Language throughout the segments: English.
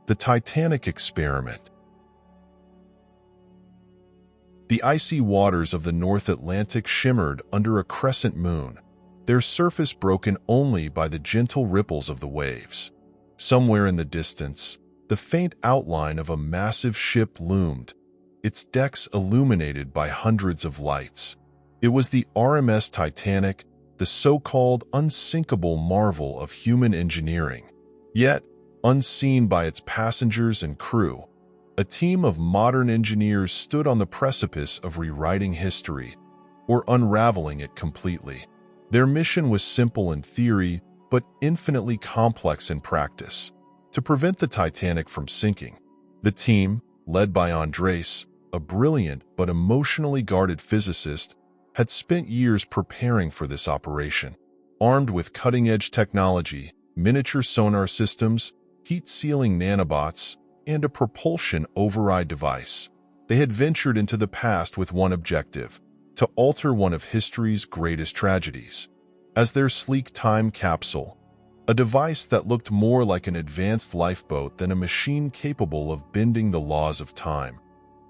The Titanic experiment. The icy waters of the North Atlantic shimmered under a crescent moon, their surface broken only by the gentle ripples of the waves. Somewhere in the distance, the faint outline of a massive ship loomed, its decks illuminated by hundreds of lights. It was the RMS Titanic, the so-called unsinkable marvel of human engineering. Yet, unseen by its passengers and crew, a team of modern engineers stood on the precipice of rewriting history, or unraveling it completely. Their mission was simple in theory, but infinitely complex in practice. To prevent the Titanic from sinking, the team, led by Andres, a brilliant but emotionally guarded physicist, had spent years preparing for this operation. Armed with cutting-edge technology, miniature sonar systems, heat-sealing nanobots, and a propulsion override device, they had ventured into the past with one objective: to alter one of history's greatest tragedies. As their sleek time capsule, a device that looked more like an advanced lifeboat than a machine capable of bending the laws of time,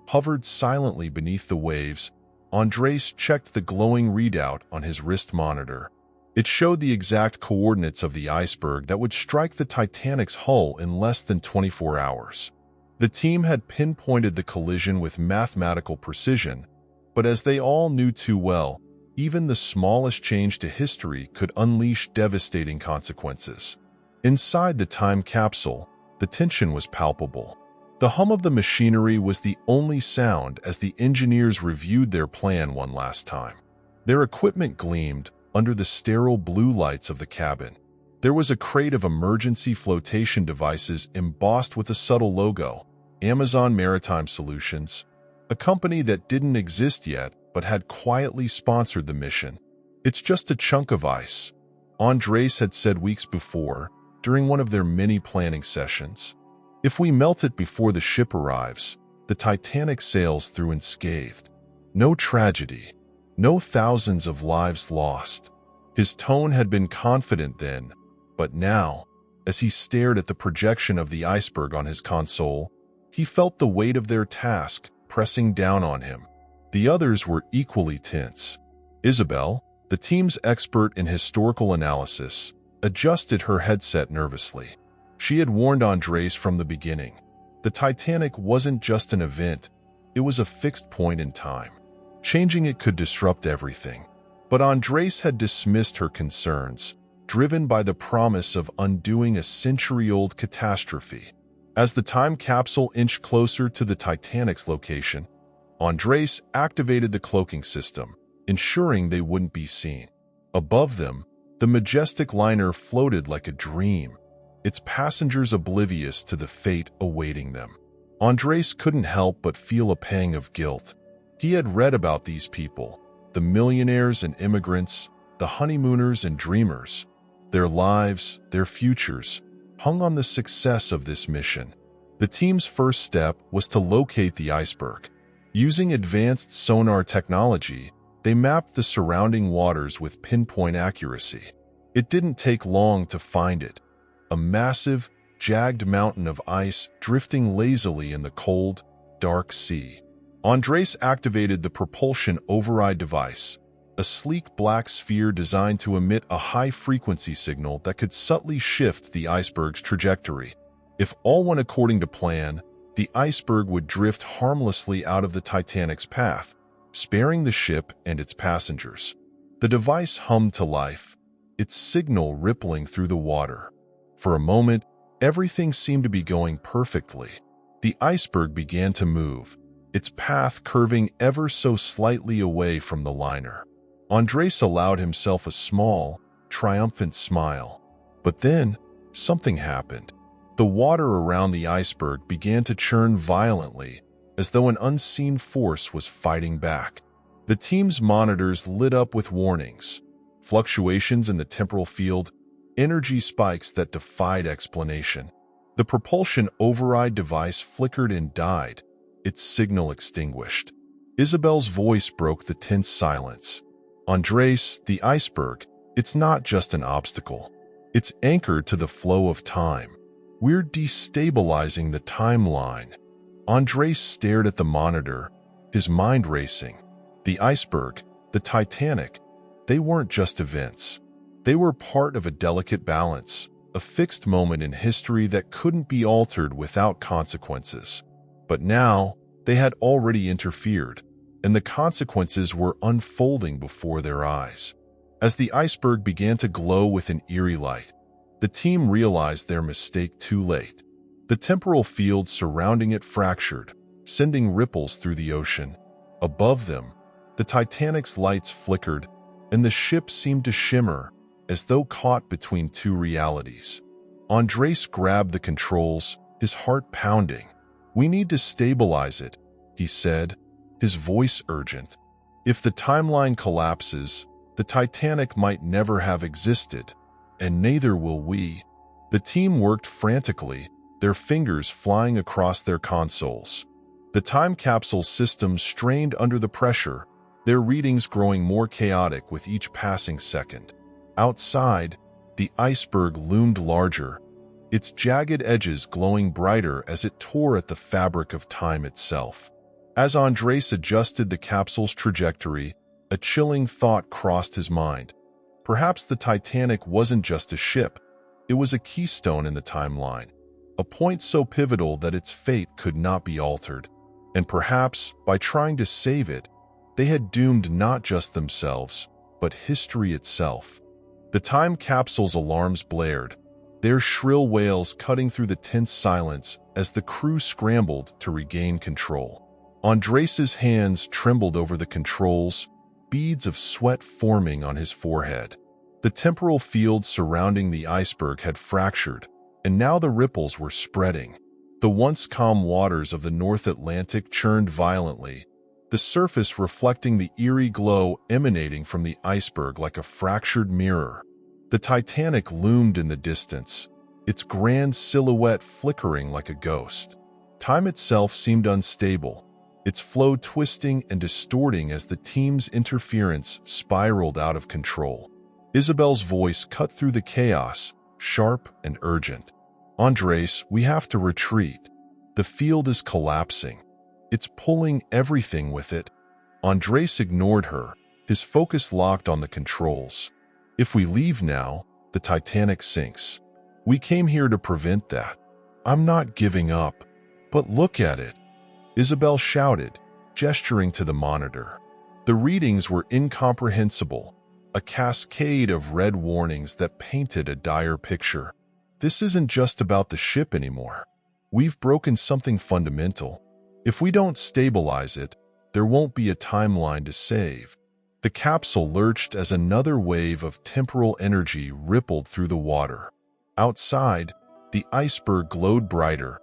hovered silently beneath the waves, Andres checked the glowing readout on his wrist monitor. It showed the exact coordinates of the iceberg that would strike the Titanic's hull in less than 24 hours. The team had pinpointed the collision with mathematical precision, but as they all knew too well, even the smallest change to history could unleash devastating consequences. Inside the time capsule, the tension was palpable. The hum of the machinery was the only sound as the engineers reviewed their plan one last time. Their equipment gleamed under the sterile blue lights of the cabin. There was a crate of emergency flotation devices embossed with a subtle logo, Amazon Maritime Solutions, a company that didn't exist yet but had quietly sponsored the mission. "It's just a chunk of ice," Andres had said weeks before during one of their many planning sessions. "If we melt it before the ship arrives, the Titanic sails through unscathed. No tragedy, no thousands of lives lost." His tone had been confident then, but now, as he stared at the projection of the iceberg on his console, he felt the weight of their task pressing down on him. The others were equally tense. Isabel, the team's expert in historical analysis, adjusted her headset nervously. She had warned Andres from the beginning. The Titanic wasn't just an event, it was a fixed point in time. Changing it could disrupt everything. But Andres had dismissed her concerns, driven by the promise of undoing a century-old catastrophe. As the time capsule inched closer to the Titanic's location, Andres activated the cloaking system, ensuring they wouldn't be seen. Above them, the majestic liner floated like a dream, its passengers oblivious to the fate awaiting them. Andres couldn't help but feel a pang of guilt. He had read about these people, the millionaires and immigrants, the honeymooners and dreamers. Their lives, their futures, hung on the success of this mission. The team's first step was to locate the iceberg. Using advanced sonar technology, they mapped the surrounding waters with pinpoint accuracy. It didn't take long to find it, a massive, jagged mountain of ice drifting lazily in the cold, dark sea. Andres activated the propulsion override device, a sleek black sphere designed to emit a high-frequency signal that could subtly shift the iceberg's trajectory. If all went according to plan, the iceberg would drift harmlessly out of the Titanic's path, sparing the ship and its passengers. The device hummed to life, its signal rippling through the water. For a moment, everything seemed to be going perfectly. The iceberg began to move, its path curving ever so slightly away from the liner. Andres allowed himself a small, triumphant smile. But then, something happened. The water around the iceberg began to churn violently, as though an unseen force was fighting back. The team's monitors lit up with warnings, fluctuations in the temporal field, energy spikes that defied explanation. The propulsion override device flickered and died, its signal extinguished. Isabel's voice broke the tense silence. "Andres, the iceberg, it's not just an obstacle. It's anchored to the flow of time. We're destabilizing the timeline. Andres stared at the monitor, his mind racing. The iceberg, the Titanic, they weren't just events. They were part of a delicate balance, a fixed moment in history that couldn't be altered without consequences. But now, they had already interfered, and the consequences were unfolding before their eyes. As the iceberg began to glow with an eerie light, the team realized their mistake too late. The temporal field surrounding it fractured, sending ripples through the ocean. Above them, the Titanic's lights flickered, and the ship seemed to shimmer, as though caught between two realities. Andres grabbed the controls, his heart pounding. "We need to stabilize it," he said, his voice urgent. "If the timeline collapses, the Titanic might never have existed, and neither will we." The team worked frantically, their fingers flying across their consoles. The time capsule system strained under the pressure, their readings growing more chaotic with each passing second. Outside, the iceberg loomed larger, its jagged edges glowing brighter as it tore at the fabric of time itself. As Andres adjusted the capsule's trajectory, a chilling thought crossed his mind. Perhaps the Titanic wasn't just a ship, it was a keystone in the timeline, a point so pivotal that its fate could not be altered. And perhaps, by trying to save it, they had doomed not just themselves, but history itself. The time capsule's alarms blared, their shrill wails cutting through the tense silence as the crew scrambled to regain control. Andres's hands trembled over the controls, beads of sweat forming on his forehead. The temporal field surrounding the iceberg had fractured, and now the ripples were spreading. The once calm waters of the North Atlantic churned violently, the surface reflecting the eerie glow emanating from the iceberg like a fractured mirror. The Titanic loomed in the distance, its grand silhouette flickering like a ghost. Time itself seemed unstable, its flow twisting and distorting as the team's interference spiraled out of control. Isabel's voice cut through the chaos, sharp and urgent. "Andres, we have to retreat. The field is collapsing. It's pulling everything with it." Andres ignored her, his focus locked on the controls. "If we leave now, the Titanic sinks. We came here to prevent that." "I'm not giving up, but look at it," Isabel shouted, gesturing to the monitor. The readings were incomprehensible, a cascade of red warnings that painted a dire picture. "This isn't just about the ship anymore. We've broken something fundamental. If we don't stabilize it, there won't be a timeline to save." The capsule lurched as another wave of temporal energy rippled through the water. Outside, the iceberg glowed brighter,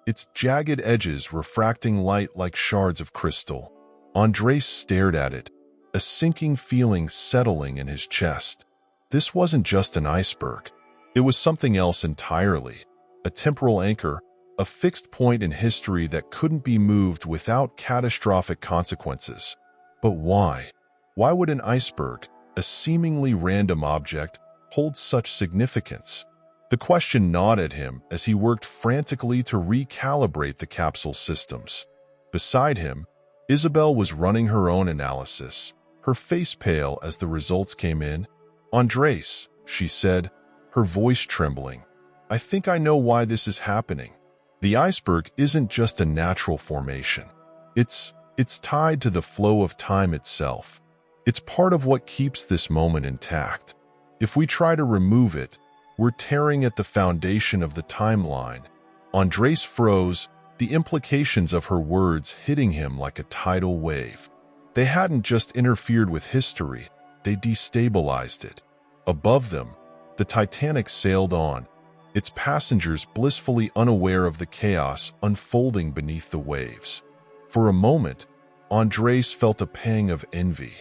its jagged edges refracting light like shards of crystal. Andres stared at it, a sinking feeling settling in his chest. This wasn't just an iceberg. It was something else entirely, a temporal anchor, a fixed point in history that couldn't be moved without catastrophic consequences. But why? Why would an iceberg, a seemingly random object, hold such significance? The question gnawed at him as he worked frantically to recalibrate the capsule systems. Beside him, Isabel was running her own analysis, her face pale as the results came in. "Andres," she said, her voice trembling, "I think I know why this is happening. The iceberg isn't just a natural formation. It's tied to the flow of time itself. It's part of what keeps this moment intact. If we try to remove it, we're tearing at the foundation of the timeline." Andres froze, the implications of her words hitting him like a tidal wave. They hadn't just interfered with history, they destabilized it. Above them, the Titanic sailed on, its passengers blissfully unaware of the chaos unfolding beneath the waves. For a moment, Andres felt a pang of envy.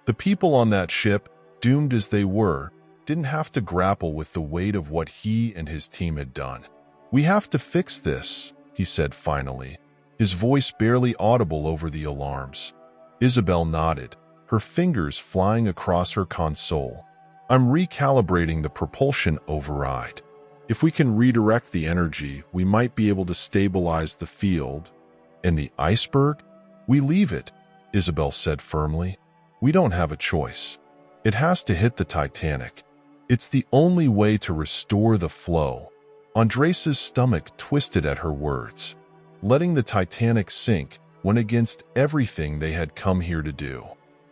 The people on that ship, doomed as they were, didn't have to grapple with the weight of what he and his team had done. "We have to fix this," he said finally, his voice barely audible over the alarms. Isabel nodded, her fingers flying across her console. "I'm recalibrating the propulsion override." If we can redirect the energy, we might be able to stabilize the field. And the iceberg? We leave it, Isabel said firmly. We don't have a choice. It has to hit the Titanic. It's the only way to restore the flow. Andres' stomach twisted at her words. Letting the Titanic sink went against everything they had come here to do.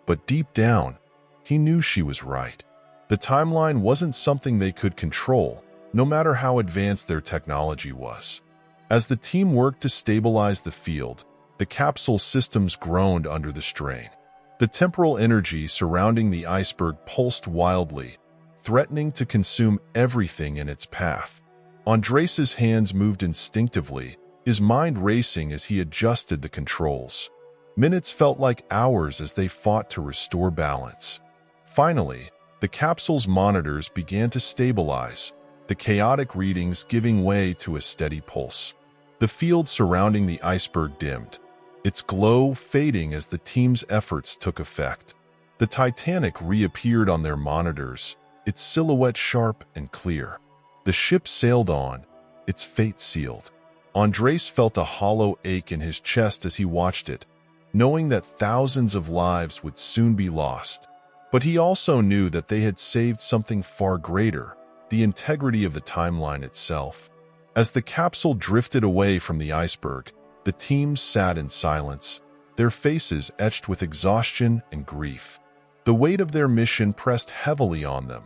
But deep down, he knew she was right. The timeline wasn't something they could control, no matter how advanced their technology was. As the team worked to stabilize the field, the capsule systems groaned under the strain. The temporal energy surrounding the iceberg pulsed wildly, threatening to consume everything in its path. Andres' hands moved instinctively, his mind racing as he adjusted the controls. Minutes felt like hours as they fought to restore balance. Finally, the capsule's monitors began to stabilize, the chaotic readings giving way to a steady pulse. The field surrounding the iceberg dimmed, its glow fading as the team's efforts took effect. The Titanic reappeared on their monitors, its silhouette sharp and clear. The ship sailed on, its fate sealed. Andres felt a hollow ache in his chest as he watched it, knowing that thousands of lives would soon be lost. But he also knew that they had saved something far greater, the integrity of the timeline itself. As the capsule drifted away from the iceberg, the team sat in silence, their faces etched with exhaustion and grief. The weight of their mission pressed heavily on them,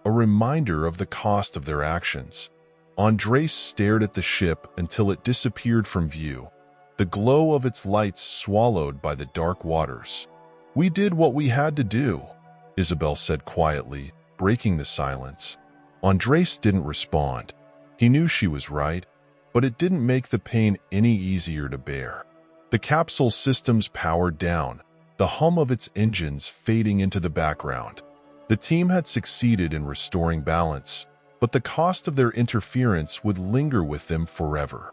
a reminder of the cost of their actions. Andres stared at the ship until it disappeared from view, the glow of its lights swallowed by the dark waters. "We did what we had to do," Isabel said quietly, breaking the silence. Andres didn't respond. He knew she was right, but it didn't make the pain any easier to bear. The capsule systems powered down, the hum of its engines fading into the background. The team had succeeded in restoring balance, but the cost of their interference would linger with them forever.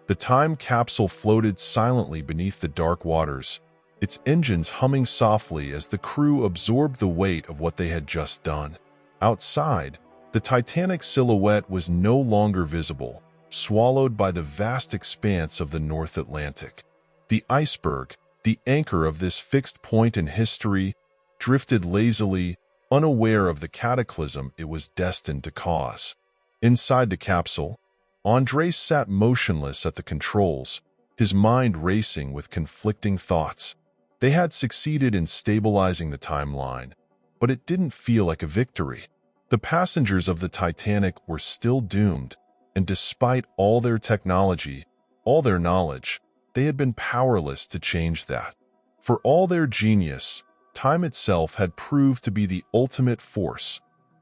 The time capsule floated silently beneath the dark waters, its engines humming softly as the crew absorbed the weight of what they had just done. Outside, the Titanic silhouette was no longer visible, swallowed by the vast expanse of the North Atlantic. The iceberg, the anchor of this fixed point in history, drifted lazily, unaware of the cataclysm it was destined to cause. Inside the capsule, Andres sat motionless at the controls, his mind racing with conflicting thoughts. They had succeeded in stabilizing the timeline, but it didn't feel like a victory. The passengers of the Titanic were still doomed, and despite all their technology, all their knowledge, they had been powerless to change that. For all their genius, time itself had proved to be the ultimate force,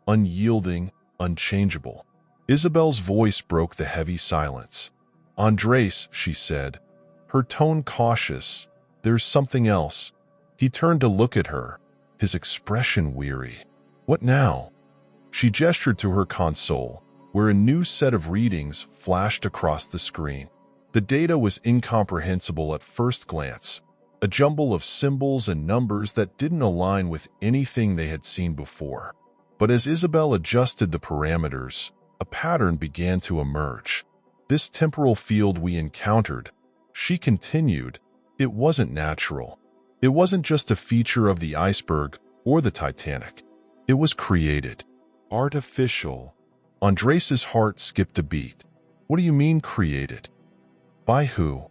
unyielding, unchangeable. Isabel's voice broke the heavy silence. "Andres," she said, her tone cautious, "there's something else." He turned to look at her, his expression weary. "What now?" She gestured to her console, where a new set of readings flashed across the screen. The data was incomprehensible at first glance, a jumble of symbols and numbers that didn't align with anything they had seen before. But as Isabel adjusted the parameters, a pattern began to emerge. "This temporal field we encountered," she continued, "it wasn't natural. It wasn't just a feature of the iceberg or the Titanic. It was created. Artificial." Andres' heart skipped a beat. "What do you mean created? By who?"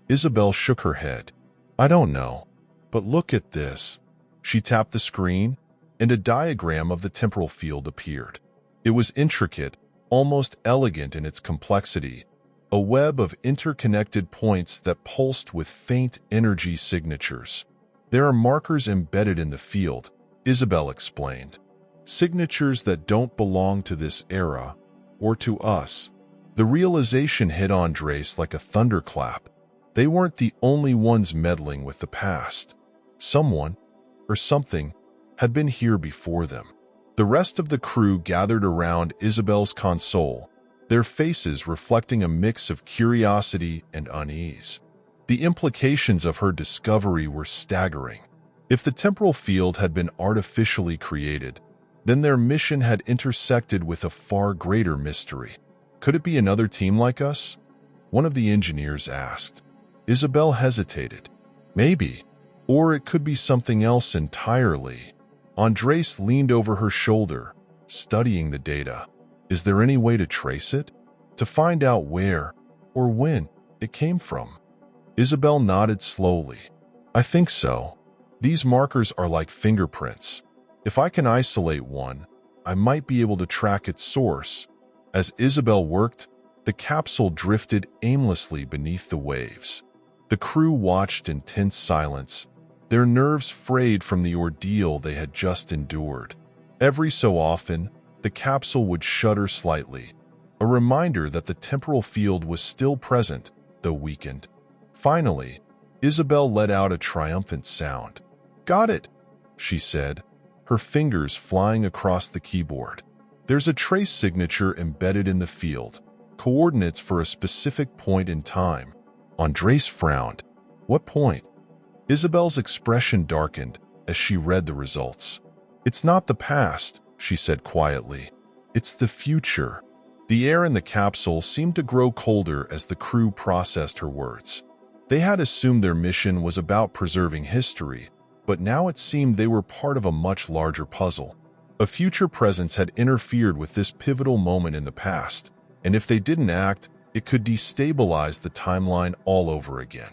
Isabel shook her head. "I don't know. But look at this." She tapped the screen, and a diagram of the temporal field appeared. It was intricate, almost elegant in its complexity, a web of interconnected points that pulsed with faint energy signatures. "There are markers embedded in the field," Isabel explained. "Signatures that don't belong to this era, or to us." The realization hit Andres like a thunderclap. They weren't the only ones meddling with the past. Someone, or something, had been here before them. The rest of the crew gathered around Isabel's console, their faces reflecting a mix of curiosity and unease. The implications of her discovery were staggering. If the temporal field had been artificially created, then their mission had intersected with a far greater mystery. Could it be another team like us? One of the engineers asked. Isabel hesitated. Maybe. Or it could be something else entirely. Andres leaned over her shoulder, studying the data. Is there any way to trace it? To find out where, or when, it came from? Isabel nodded slowly. I think so. These markers are like fingerprints. If I can isolate one, I might be able to track its source. As Isabel worked, the capsule drifted aimlessly beneath the waves. The crew watched in tense silence, their nerves frayed from the ordeal they had just endured. Every so often, the capsule would shudder slightly, a reminder that the temporal field was still present, though weakened. Finally, Isabel let out a triumphant sound. Got it, she said, her fingers flying across the keyboard. There's a trace signature embedded in the field, coordinates for a specific point in time. Andres frowned. What point? Isabel's expression darkened as she read the results. It's not the past, she said quietly. It's the future. The air in the capsule seemed to grow colder as the crew processed her words. They had assumed their mission was about preserving history, but now it seemed they were part of a much larger puzzle. A future presence had interfered with this pivotal moment in the past, and if they didn't act, it could destabilize the timeline all over again.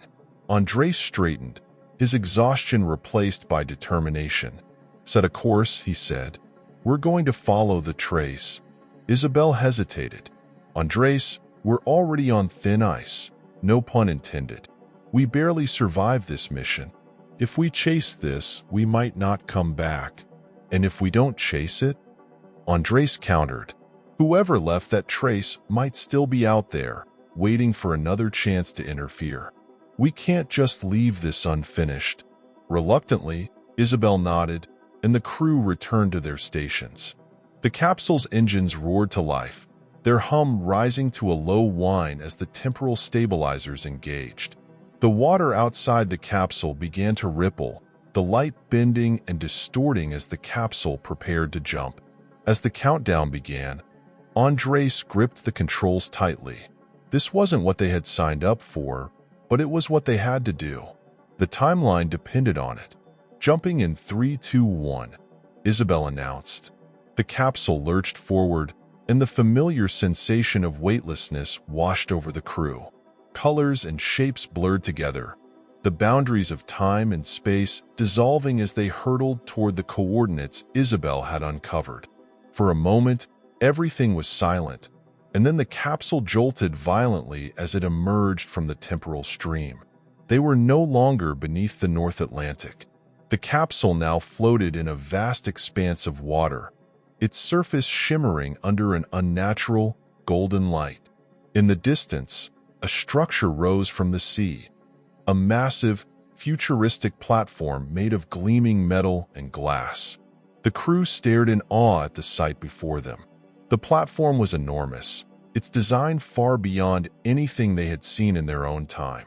Andres straightened, his exhaustion replaced by determination. Set a course, he said. We're going to follow the trace. Isabel hesitated. Andres, we're already on thin ice. No pun intended. We barely survived this mission. If we chase this, we might not come back. And if we don't chase it? Andres countered. Whoever left that trace might still be out there, waiting for another chance to interfere. We can't just leave this unfinished. Reluctantly, Isabel nodded, and the crew returned to their stations. The capsule's engines roared to life, their hum rising to a low whine as the temporal stabilizers engaged. The water outside the capsule began to ripple, the light bending and distorting as the capsule prepared to jump. As the countdown began, Andres gripped the controls tightly. This wasn't what they had signed up for, but it was what they had to do. The timeline depended on it. Jumping in 3, 2, 1, Isabel announced. The capsule lurched forward, and the familiar sensation of weightlessness washed over the crew. Colors and shapes blurred together, the boundaries of time and space dissolving as they hurtled toward the coordinates Isabel had uncovered. For a moment, everything was silent, and then the capsule jolted violently as it emerged from the temporal stream. They were no longer beneath the North Atlantic. The capsule now floated in a vast expanse of water, its surface shimmering under an unnatural, golden light. In the distance, a structure rose from the sea, a massive, futuristic platform made of gleaming metal and glass. The crew stared in awe at the sight before them. The platform was enormous, its design far beyond anything they had seen in their own time.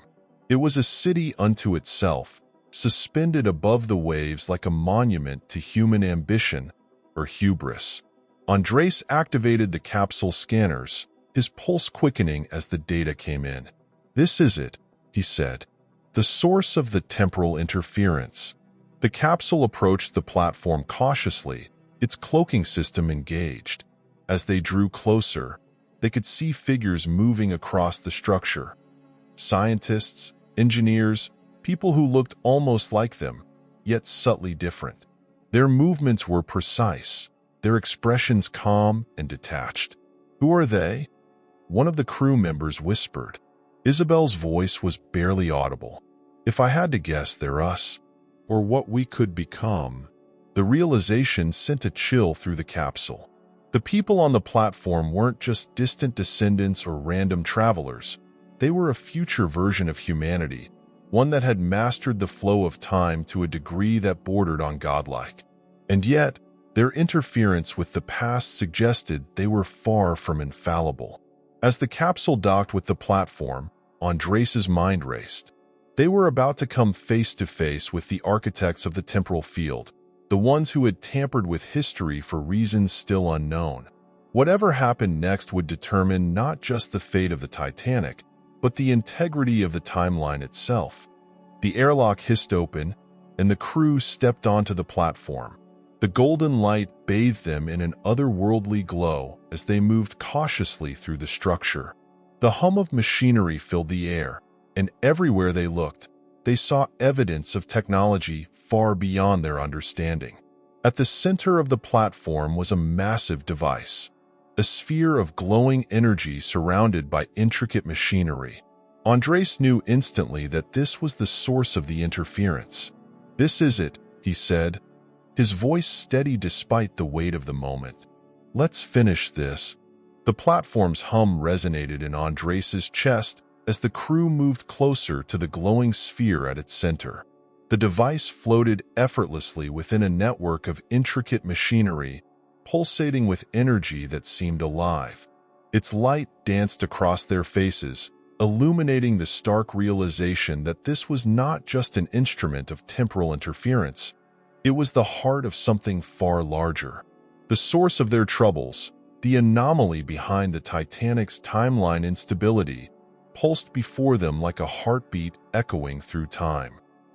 It was a city unto itself, suspended above the waves like a monument to human ambition or hubris. Andres activated the capsule scanners, his pulse quickening as the data came in. This is it, he said. The source of the temporal interference. The capsule approached the platform cautiously, its cloaking system engaged. As they drew closer, they could see figures moving across the structure. Scientists, engineers, people who looked almost like them, yet subtly different. Their movements were precise, their expressions calm and detached. Who are they? One of the crew members whispered. Isabel's voice was barely audible. If I had to guess, they're us, or what we could become. The realization sent a chill through the capsule. The people on the platform weren't just distant descendants or random travelers. They were a future version of humanity, one that had mastered the flow of time to a degree that bordered on godlike. And yet, their interference with the past suggested they were far from infallible. As the capsule docked with the platform, Andres's mind raced. They were about to come face to face with the architects of the temporal field, the ones who had tampered with history for reasons still unknown. Whatever happened next would determine not just the fate of the Titanic, but the integrity of the timeline itself. The airlock hissed open, and the crew stepped onto the platform. The golden light bathed them in an otherworldly glow as they moved cautiously through the structure. The hum of machinery filled the air, and everywhere they looked, they saw evidence of technology far beyond their understanding. At the center of the platform was a massive device, a sphere of glowing energy surrounded by intricate machinery. Andres knew instantly that this was the source of the interference. "This is it," he said, his voice steady despite the weight of the moment. "Let's finish this." The platform's hum resonated in Andres's chest as the crew moved closer to the glowing sphere at its center. The device floated effortlessly within a network of intricate machinery, pulsating with energy that seemed alive. Its light danced across their faces, illuminating the stark realization that this was not just an instrument of temporal interference. It was the heart of something far larger. The source of their troubles, the anomaly behind the Titanic's timeline instability, pulsed before them like a heartbeat echoing through time.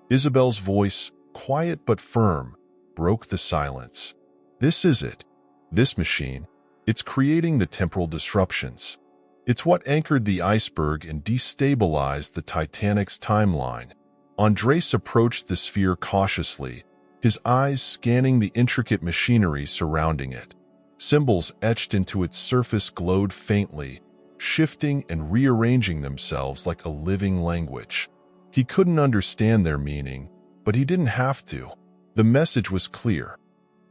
Isabel's voice, quiet but firm, broke the silence. "This is it. This machine. It's creating the temporal disruptions. It's what anchored the iceberg and destabilized the Titanic's timeline." Andres approached the sphere cautiously, his eyes scanning the intricate machinery surrounding it. Symbols etched into its surface glowed faintly, shifting and rearranging themselves like a living language. He couldn't understand their meaning, but he didn't have to. The message was clear.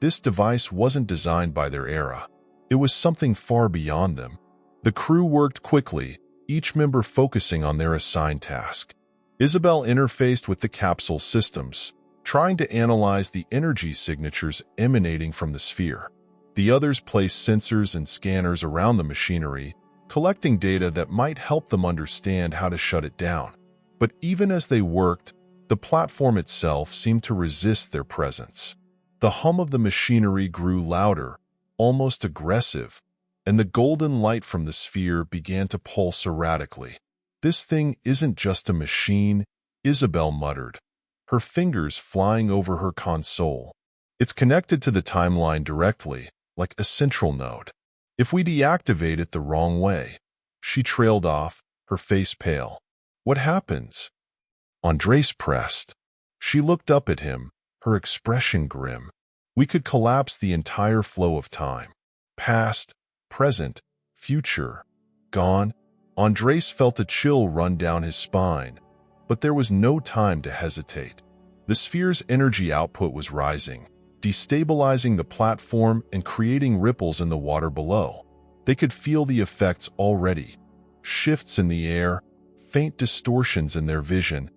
This device wasn't designed by their era. It was something far beyond them. The crew worked quickly, each member focusing on their assigned task. Isabel interfaced with the capsule systems, trying to analyze the energy signatures emanating from the sphere. The others placed sensors and scanners around the machinery, collecting data that might help them understand how to shut it down. But even as they worked, the platform itself seemed to resist their presence. The hum of the machinery grew louder, almost aggressive, and the golden light from the sphere began to pulse erratically. "This thing isn't just a machine," Isabel muttered, her fingers flying over her console. "It's connected to the timeline directly, like a central node. If we deactivate it the wrong way..." She trailed off, her face pale. "What happens?" Andres pressed. She looked up at him, her expression grim. "We could collapse the entire flow of time. Past, present, future, gone." Andres felt a chill run down his spine, but there was no time to hesitate. The sphere's energy output was rising, destabilizing the platform and creating ripples in the water below. They could feel the effects already. Shifts in the air, faint distortions in their vision,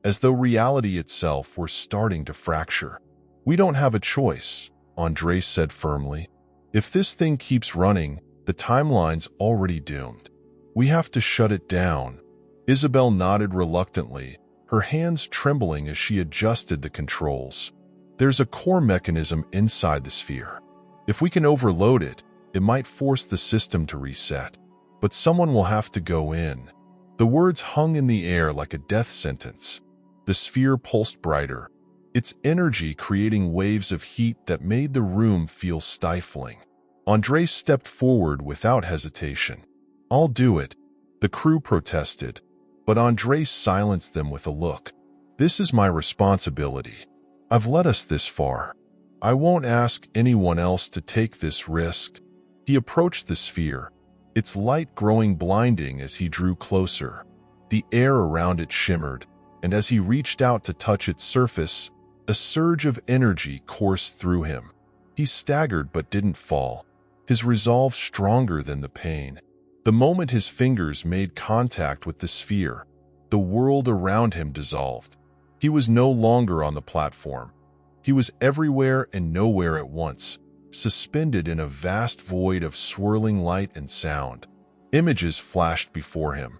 as though reality itself were starting to fracture. "We don't have a choice," Andres said firmly. "If this thing keeps running, the timeline's already doomed. We have to shut it down." Isabel nodded reluctantly, her hands trembling as she adjusted the controls. "There's a core mechanism inside the sphere. If we can overload it, it might force the system to reset. But someone will have to go in." The words hung in the air like a death sentence. The sphere pulsed brighter, its energy creating waves of heat that made the room feel stifling. Andres stepped forward without hesitation. "I'll do it," the crew protested, but Andres silenced them with a look. "This is my responsibility. I've led us this far. I won't ask anyone else to take this risk." He approached the sphere, its light growing blinding as he drew closer. The air around it shimmered, and as he reached out to touch its surface, a surge of energy coursed through him. He staggered but didn't fall, his resolve stronger than the pain. The moment his fingers made contact with the sphere, the world around him dissolved. He was no longer on the platform. He was everywhere and nowhere at once, suspended in a vast void of swirling light and sound. Images flashed before him.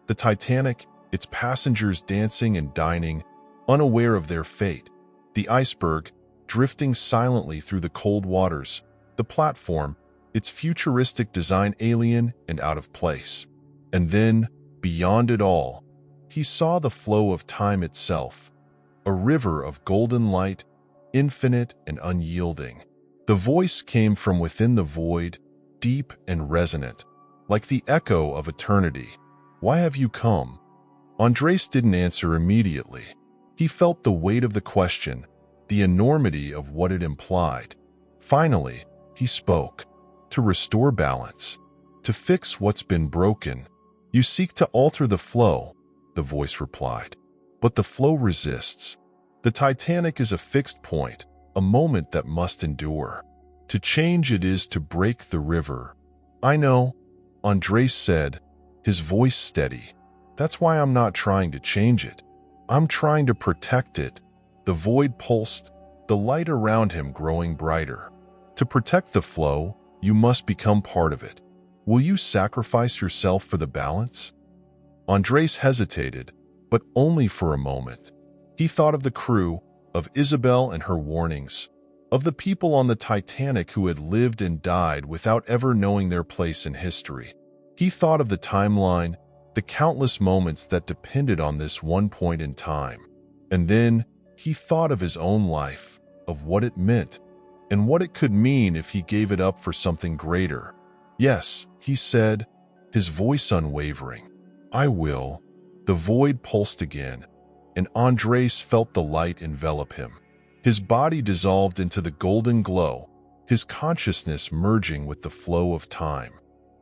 The Titanic, its passengers dancing and dining, unaware of their fate. The iceberg, drifting silently through the cold waters. The platform, its futuristic design alien and out of place. And then, beyond it all, he saw the flow of time itself, a river of golden light, infinite and unyielding. The voice came from within the void, deep and resonant, like the echo of eternity. "Why have you come?" Andres didn't answer immediately. He felt the weight of the question, the enormity of what it implied. Finally, he spoke. "To restore balance, to fix what's been broken. You seek to alter the flow," the voice replied. "But the flow resists. The Titanic is a fixed point, a moment that must endure. To change it is to break the river." "I know," Andres said, his voice steady. "That's why I'm not trying to change it. I'm trying to protect it." The void pulsed, the light around him growing brighter. "To protect the flow, you must become part of it. Will you sacrifice yourself for the balance?" Andres hesitated, but only for a moment. He thought of the crew, of Isabel and her warnings, of the people on the Titanic who had lived and died without ever knowing their place in history. He thought of the timeline, the countless moments that depended on this one point in time. And then he thought of his own life, of what it meant, and what it could mean if he gave it up for something greater. "Yes," he said, his voice unwavering. "I will." The void pulsed again, and Andres felt the light envelop him. His body dissolved into the golden glow, his consciousness merging with the flow of time.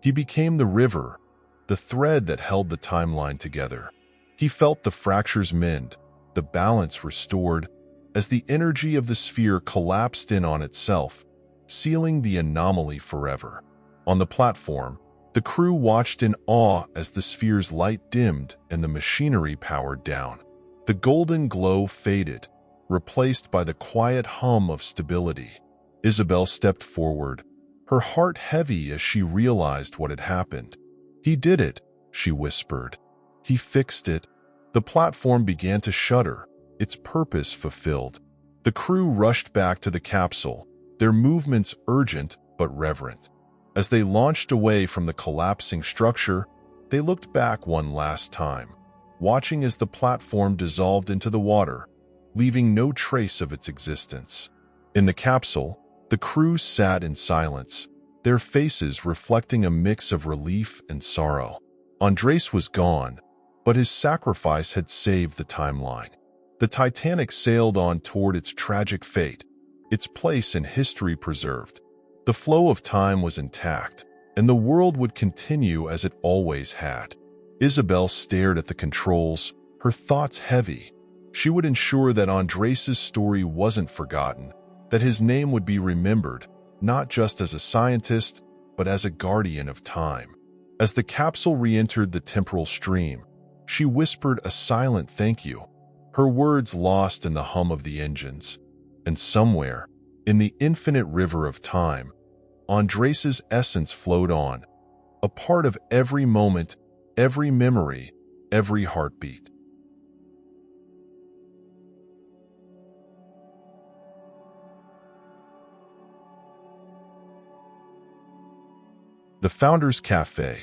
He became the river, the thread that held the timeline together. He felt the fractures mend, the balance restored, as the energy of the sphere collapsed in on itself, sealing the anomaly forever. On the platform, the crew watched in awe as the sphere's light dimmed and the machinery powered down. The golden glow faded, replaced by the quiet hum of stability. Isabel stepped forward, her heart heavy as she realized what had happened. "He did it," she whispered. "He fixed it." The platform began to shudder, its purpose fulfilled. The crew rushed back to the capsule, their movements urgent but reverent. As they launched away from the collapsing structure, they looked back one last time, watching as the platform dissolved into the water, leaving no trace of its existence. In the capsule, the crew sat in silence, their faces reflecting a mix of relief and sorrow. Andres was gone, but his sacrifice had saved the timeline. The Titanic sailed on toward its tragic fate, its place in history preserved. The flow of time was intact, and the world would continue as it always had. Isabel stared at the controls, her thoughts heavy. She would ensure that Andres' story wasn't forgotten, that his name would be remembered, not just as a scientist, but as a guardian of time. As the capsule re-entered the temporal stream, she whispered a silent thank you, her words lost in the hum of the engines. And somewhere, in the infinite river of time, Andres' essence flowed on, a part of every moment, every memory, every heartbeat. The Founders Café.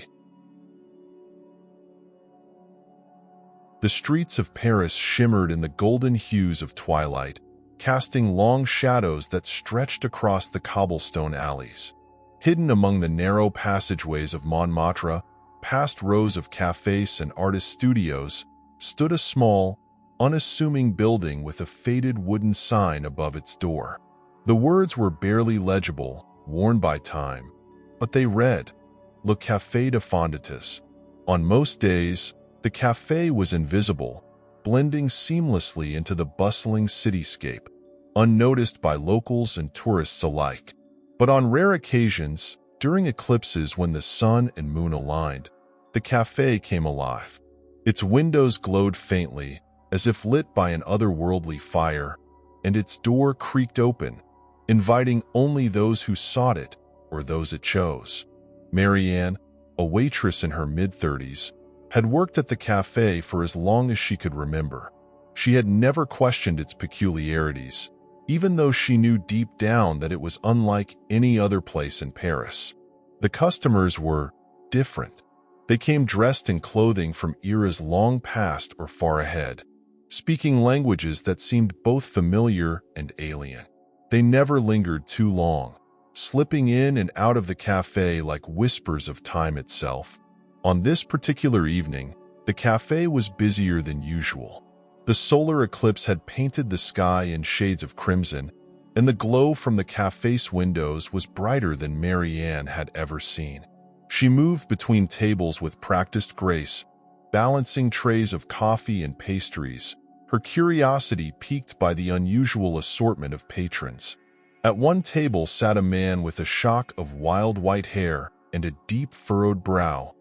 The streets of Paris shimmered in the golden hues of twilight, casting long shadows that stretched across the cobblestone alleys. Hidden among the narrow passageways of Montmartre, past rows of cafes and artist studios, stood a small, unassuming building with a faded wooden sign above its door. The words were barely legible, worn by time, but they read, "Le Café de Fondatis." On most days, the café was invisible, blending seamlessly into the bustling cityscape, unnoticed by locals and tourists alike. But on rare occasions, during eclipses when the sun and moon aligned, the café came alive. Its windows glowed faintly, as if lit by an otherworldly fire, and its door creaked open, inviting only those who sought it or those it chose. Marianne, a waitress in her mid-30s, had worked at the café for as long as she could remember. She had never questioned its peculiarities, even though she knew deep down that it was unlike any other place in Paris. The customers were different. They came dressed in clothing from eras long past or far ahead, speaking languages that seemed both familiar and alien. They never lingered too long, slipping in and out of the cafe like whispers of time itself. On this particular evening, the cafe was busier than usual. The solar eclipse had painted the sky in shades of crimson, and the glow from the cafe's windows was brighter than Marianne had ever seen. She moved between tables with practiced grace, balancing trays of coffee and pastries, her curiosity piqued by the unusual assortment of patrons. At one table sat a man with a shock of wild white hair and a deep furrowed brow,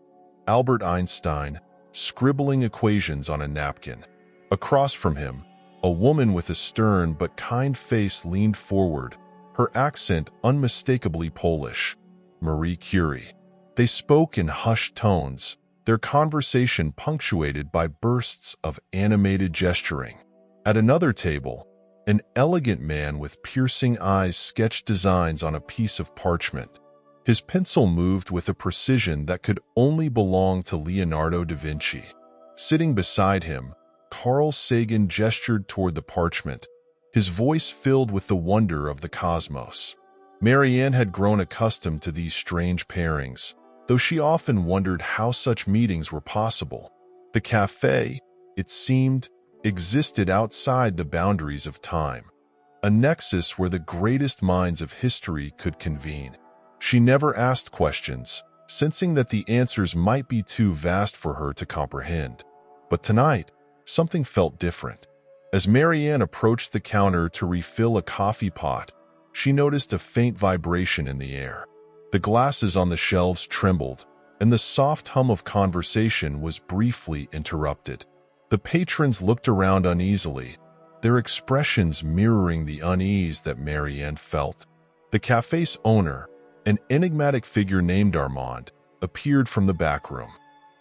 Albert Einstein, scribbling equations on a napkin. Across from him, a woman with a stern but kind face leaned forward, her accent unmistakably Polish, Marie Curie. They spoke in hushed tones, their conversation punctuated by bursts of animated gesturing. At another table, an elegant man with piercing eyes sketched designs on a piece of parchment. His pencil moved with a precision that could only belong to Leonardo da Vinci. Sitting beside him, Carl Sagan gestured toward the parchment, his voice filled with the wonder of the cosmos. Marianne had grown accustomed to these strange pairings, though she often wondered how such meetings were possible. The cafe, it seemed, existed outside the boundaries of time, a nexus where the greatest minds of history could convene. She never asked questions, sensing that the answers might be too vast for her to comprehend. But tonight, something felt different. As Marianne approached the counter to refill a coffee pot, she noticed a faint vibration in the air. The glasses on the shelves trembled, and the soft hum of conversation was briefly interrupted. The patrons looked around uneasily, their expressions mirroring the unease that Marianne felt. The cafe's owner, an enigmatic figure named Armand, appeared from the back room.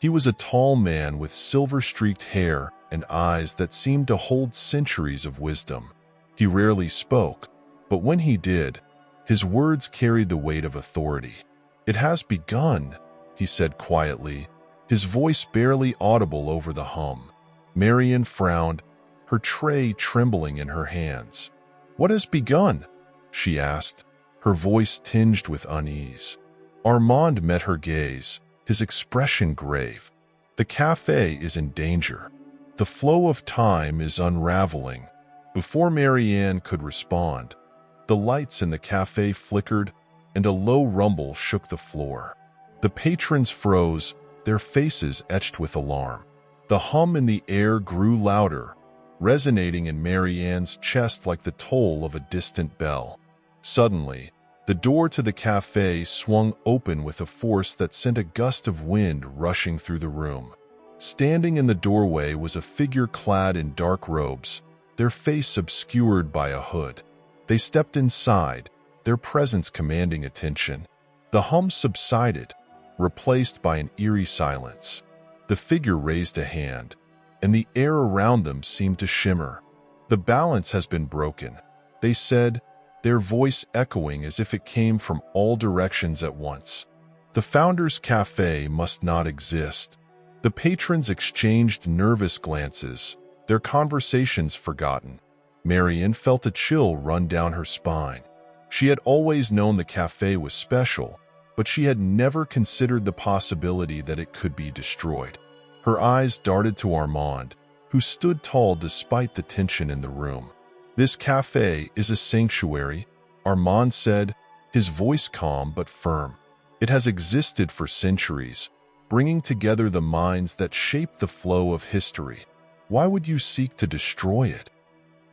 He was a tall man with silver-streaked hair and eyes that seemed to hold centuries of wisdom. He rarely spoke, but when he did, his words carried the weight of authority. "It has begun," he said quietly, his voice barely audible over the hum. Marianne frowned, her tray trembling in her hands. "What has begun?" she asked, her voice tinged with unease. Armand met her gaze, his expression grave. "The cafe is in danger. The flow of time is unraveling." Before Marianne could respond, the lights in the cafe flickered and a low rumble shook the floor. The patrons froze, their faces etched with alarm. The hum in the air grew louder, resonating in Marianne's chest like the toll of a distant bell. Suddenly, the door to the cafe swung open with a force that sent a gust of wind rushing through the room. Standing in the doorway was a figure clad in dark robes, their face obscured by a hood. They stepped inside, their presence commanding attention. The hum subsided, replaced by an eerie silence. The figure raised a hand, and the air around them seemed to shimmer. "The balance has been broken," they said, their voice echoing as if it came from all directions at once. "The Founders Cafe must not exist." The patrons exchanged nervous glances, their conversations forgotten. Marianne felt a chill run down her spine. She had always known the cafe was special, but she had never considered the possibility that it could be destroyed. Her eyes darted to Armand, who stood tall despite the tension in the room. "This cafe is a sanctuary," Armand said, his voice calm but firm. "It has existed for centuries, bringing together the minds that shaped the flow of history. Why would you seek to destroy it?"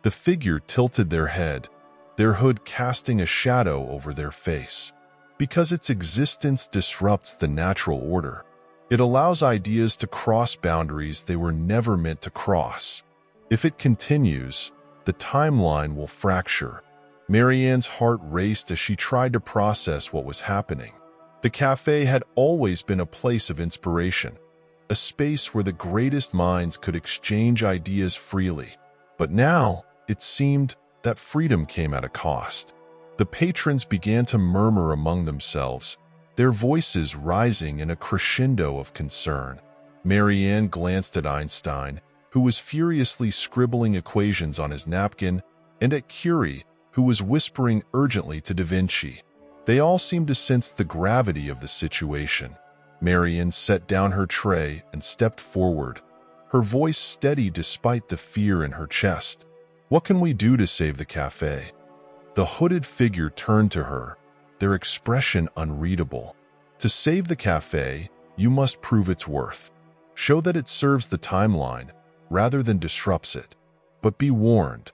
The figure tilted their head, their hood casting a shadow over their face. "Because its existence disrupts the natural order. It allows ideas to cross boundaries they were never meant to cross. If it continues, the timeline will fracture." Marianne's heart raced as she tried to process what was happening. The cafe had always been a place of inspiration, a space where the greatest minds could exchange ideas freely. But now, it seemed that freedom came at a cost. The patrons began to murmur among themselves, their voices rising in a crescendo of concern. Marianne glanced at Einstein, who was furiously scribbling equations on his napkin, and at Curie, who was whispering urgently to Da Vinci. They all seemed to sense the gravity of the situation. Marianne set down her tray and stepped forward, her voice steady despite the fear in her chest. "What can we do to save the cafe?" The hooded figure turned to her, their expression unreadable. "To save the cafe, you must prove its worth. Show that it serves the timeline, rather than disrupts it. But be warned.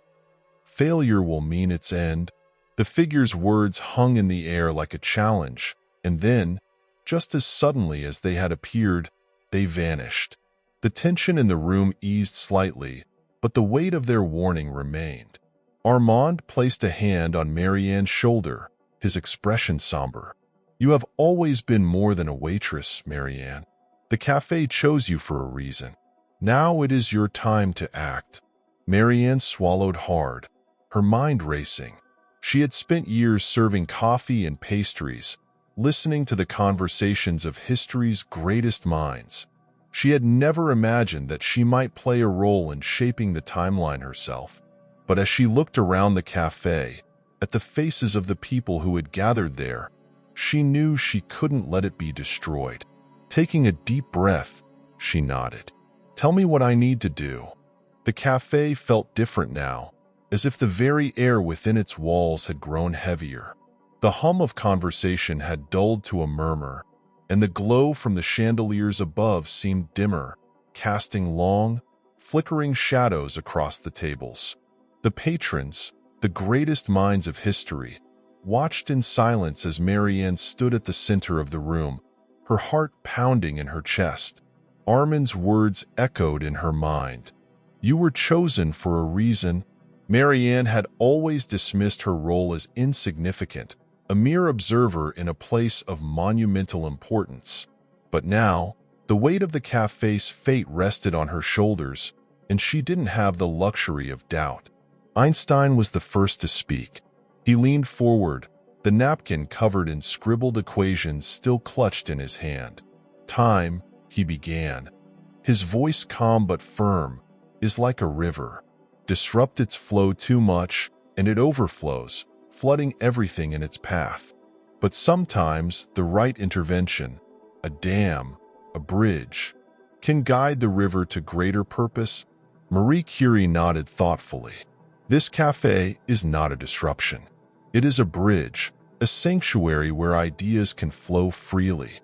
Failure will mean its end." The figure's words hung in the air like a challenge, and then, just as suddenly as they had appeared, they vanished. The tension in the room eased slightly, but the weight of their warning remained. Armand placed a hand on Marianne's shoulder, his expression somber. "You have always been more than a waitress, Marianne. The cafe chose you for a reason. Now it is your time to act." Marianne swallowed hard, her mind racing. She had spent years serving coffee and pastries, listening to the conversations of history's greatest minds. She had never imagined that she might play a role in shaping the timeline herself. But as she looked around the cafe, at the faces of the people who had gathered there, she knew she couldn't let it be destroyed. Taking a deep breath, she nodded. "Tell me what I need to do." The cafe felt different now, as if the very air within its walls had grown heavier. The hum of conversation had dulled to a murmur, and the glow from the chandeliers above seemed dimmer, casting long, flickering shadows across the tables. The patrons, the greatest minds of history, watched in silence as Marianne stood at the center of the room, her heart pounding in her chest. Armand's words echoed in her mind. "You were chosen for a reason." Marianne had always dismissed her role as insignificant, a mere observer in a place of monumental importance. But now, the weight of the cafe's fate rested on her shoulders, and she didn't have the luxury of doubt. Einstein was the first to speak. He leaned forward, the napkin covered in scribbled equations still clutched in his hand. "Time," he began, his voice calm but firm, "is like a river. Disrupt its flow too much, and it overflows, flooding everything in its path. But sometimes the right intervention, a dam, a bridge, can guide the river to greater purpose." Marie Curie nodded thoughtfully. "This cafe is not a disruption. It is a bridge, a sanctuary where ideas can flow freely.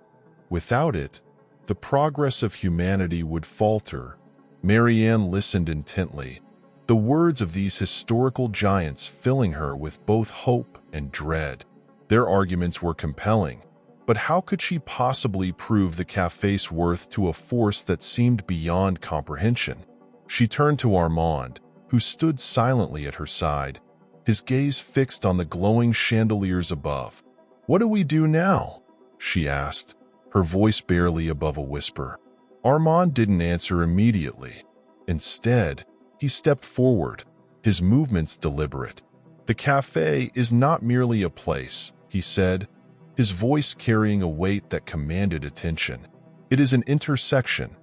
Without it, the progress of humanity would falter." Marianne listened intently, the words of these historical giants filling her with both hope and dread. Their arguments were compelling, but how could she possibly prove the cafe's worth to a force that seemed beyond comprehension? She turned to Armand, who stood silently at her side, his gaze fixed on the glowing chandeliers above. "What do we do now?" she asked, her voice barely above a whisper. Armand didn't answer immediately. Instead, he stepped forward, his movements deliberate. "The cafe is not merely a place," he said, his voice carrying a weight that commanded attention. "It is an intersection,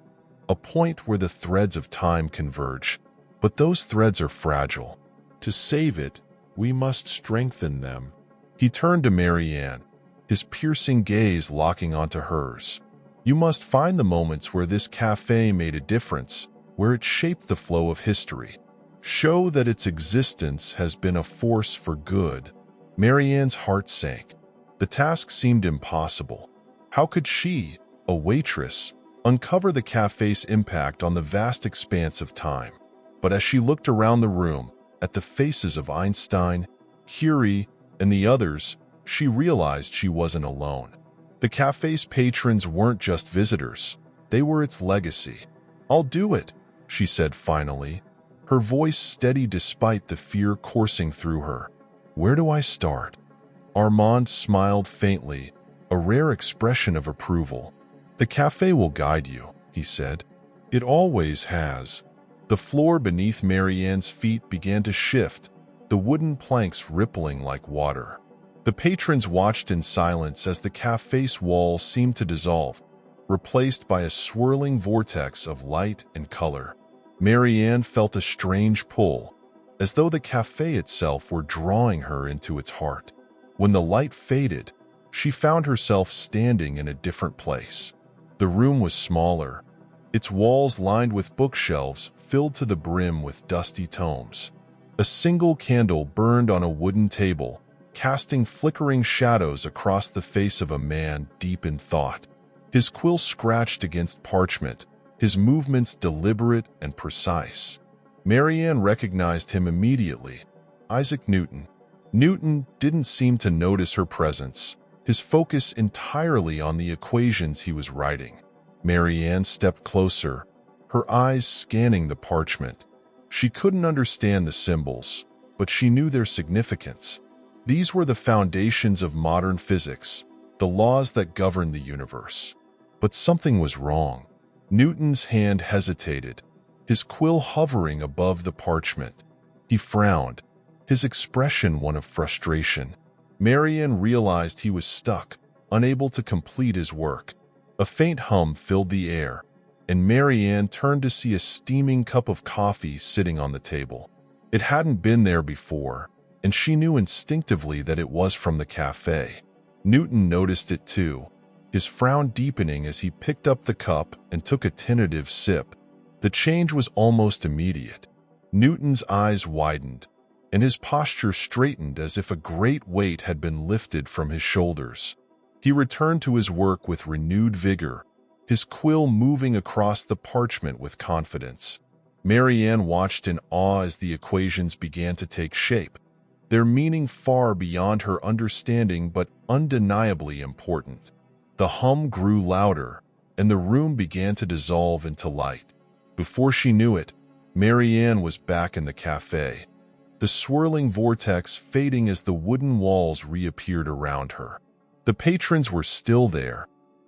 a point where the threads of time converge. But those threads are fragile. To save it, we must strengthen them." He turned to Marianne, his piercing gaze locking onto hers. "You must find the moments where this cafe made a difference, where it shaped the flow of history. Show that its existence has been a force for good." Marianne's heart sank. The task seemed impossible. How could she, a waitress, uncover the cafe's impact on the vast expanse of time? But as she looked around the room, at the faces of Einstein, Curie, and the others, she realized she wasn't alone. The cafe's patrons weren't just visitors, they were its legacy. "I'll do it," she said finally, her voice steady despite the fear coursing through her. "Where do I start?" Armand smiled faintly, a rare expression of approval. "The cafe will guide you," he said. "It always has." The floor beneath Marianne's feet began to shift, the wooden planks rippling like water. The patrons watched in silence as the cafe's walls seemed to dissolve, replaced by a swirling vortex of light and color. Marianne felt a strange pull, as though the cafe itself were drawing her into its heart. When the light faded, she found herself standing in a different place. The room was smaller, its walls lined with bookshelves filled to the brim with dusty tomes. A single candle burned on a wooden table, casting flickering shadows across the face of a man deep in thought. His quill scratched against parchment, his movements deliberate and precise. Marianne recognized him immediately. Isaac Newton. Newton didn't seem to notice her presence, his focus entirely on the equations he was writing. Marianne stepped closer, her eyes scanning the parchment. She couldn't understand the symbols, but she knew their significance. These were the foundations of modern physics, the laws that govern the universe. But something was wrong. Newton's hand hesitated, his quill hovering above the parchment. He frowned, his expression one of frustration. Marianne realized he was stuck, unable to complete his work. A faint hum filled the air, and Marianne turned to see a steaming cup of coffee sitting on the table. It hadn't been there before, and she knew instinctively that it was from the cafe. Newton noticed it too, his frown deepening as he picked up the cup and took a tentative sip. The change was almost immediate. Newton's eyes widened, and his posture straightened as if a great weight had been lifted from his shoulders. He returned to his work with renewed vigor, his quill moving across the parchment with confidence. Marianne watched in awe as the equations began to take shape, their meaning far beyond her understanding but undeniably important. The hum grew louder, and the room began to dissolve into light. Before she knew it, Marianne was back in the cafe, the swirling vortex fading as the wooden walls reappeared around her. The patrons were still there,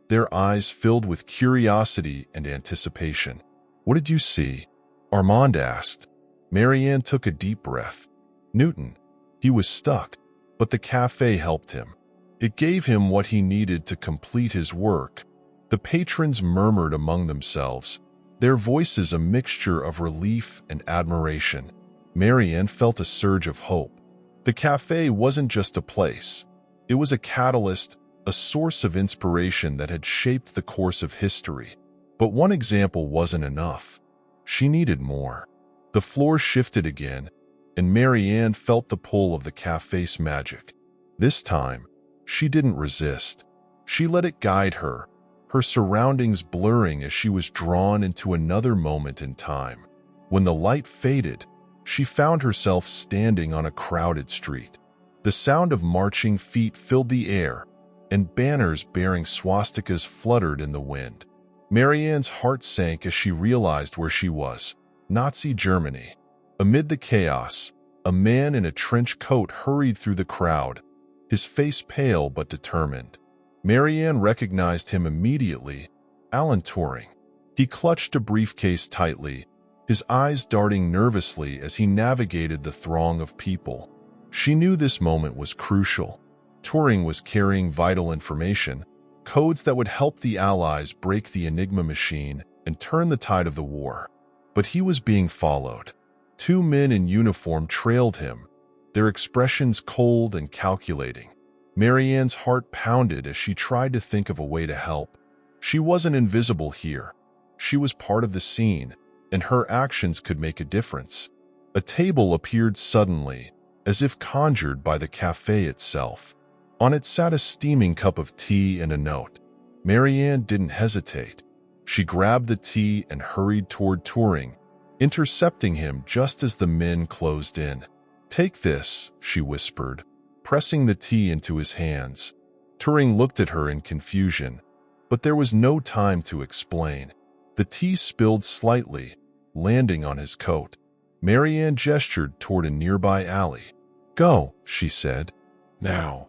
their eyes filled with curiosity and anticipation. "What did you see?" Armand asked. Marianne took a deep breath. Newton. He was stuck, but the cafe helped him. It gave him what he needed to complete his work. The patrons murmured among themselves, their voices a mixture of relief and admiration. Marianne felt a surge of hope. The cafe wasn't just a place. It was a catalyst, a source of inspiration that had shaped the course of history. But one example wasn't enough. She needed more. The floor shifted again, and Marianne felt the pull of the cafe's magic. This time, she didn't resist. She let it guide her, her surroundings blurring as she was drawn into another moment in time. When the light faded, she found herself standing on a crowded street. The sound of marching feet filled the air, and banners bearing swastikas fluttered in the wind. Marianne's heart sank as she realized where she was: Nazi Germany. Amid the chaos, a man in a trench coat hurried through the crowd, his face pale but determined. Marianne recognized him immediately: Alan Turing. He clutched a briefcase tightly, his eyes darting nervously as he navigated the throng of people. She knew this moment was crucial. Turing was carrying vital information, codes that would help the Allies break the Enigma machine and turn the tide of the war. But he was being followed. Two men in uniform trailed him, their expressions cold and calculating. Marianne's heart pounded as she tried to think of a way to help. She wasn't invisible here. She was part of the scene, and her actions could make a difference. A table appeared suddenly, as if conjured by the cafe itself. On it sat a steaming cup of tea and a note. Marianne didn't hesitate. She grabbed the tea and hurried toward Turing, intercepting him just as the men closed in. "Take this," she whispered, pressing the tea into his hands. Turing looked at her in confusion, but there was no time to explain. The tea spilled slightly, landing on his coat. Marianne gestured toward a nearby alley. "Go," she said. "Now."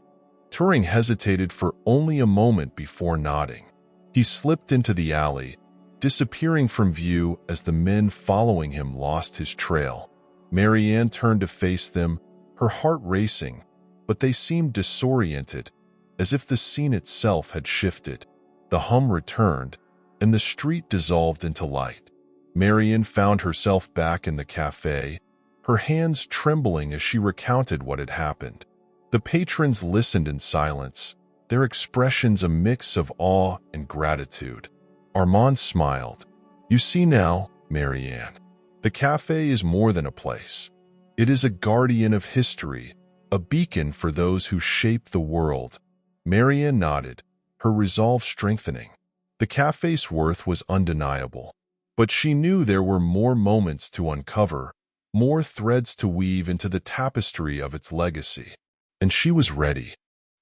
Turing hesitated for only a moment before nodding. He slipped into the alley, disappearing from view as the men following him lost his trail. Marianne turned to face them, her heart racing. but they seemed disoriented, as if the scene itself had shifted. The hum returned, and the street dissolved into light. Marianne found herself back in the cafe, her hands trembling as she recounted what had happened. The patrons listened in silence, their expressions a mix of awe and gratitude. Armand smiled. "You see now, Marianne, the cafe is more than a place. It is a guardian of history, a beacon for those who shape the world." Marianne nodded, her resolve strengthening. The cafe's worth was undeniable, but she knew there were more moments to uncover, more threads to weave into the tapestry of its legacy. And she was ready.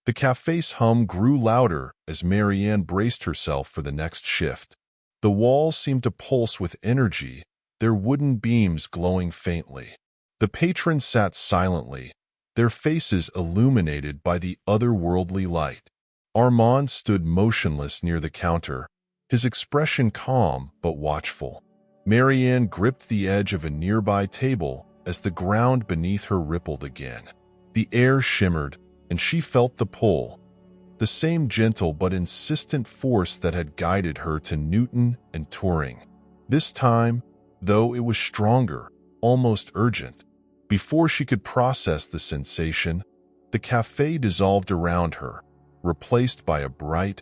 The cafe's hum grew louder as Marianne braced herself for the next shift. The walls seemed to pulse with energy, their wooden beams glowing faintly. The patrons sat silently, their faces illuminated by the otherworldly light. Armand stood motionless near the counter, his expression calm but watchful. Marianne gripped the edge of a nearby table as the ground beneath her rippled again. The air shimmered, and she felt the pull, the same gentle but insistent force that had guided her to Newton and Turing. This time, though, it was stronger, almost urgent. Before she could process the sensation, the cafe dissolved around her, replaced by a bright,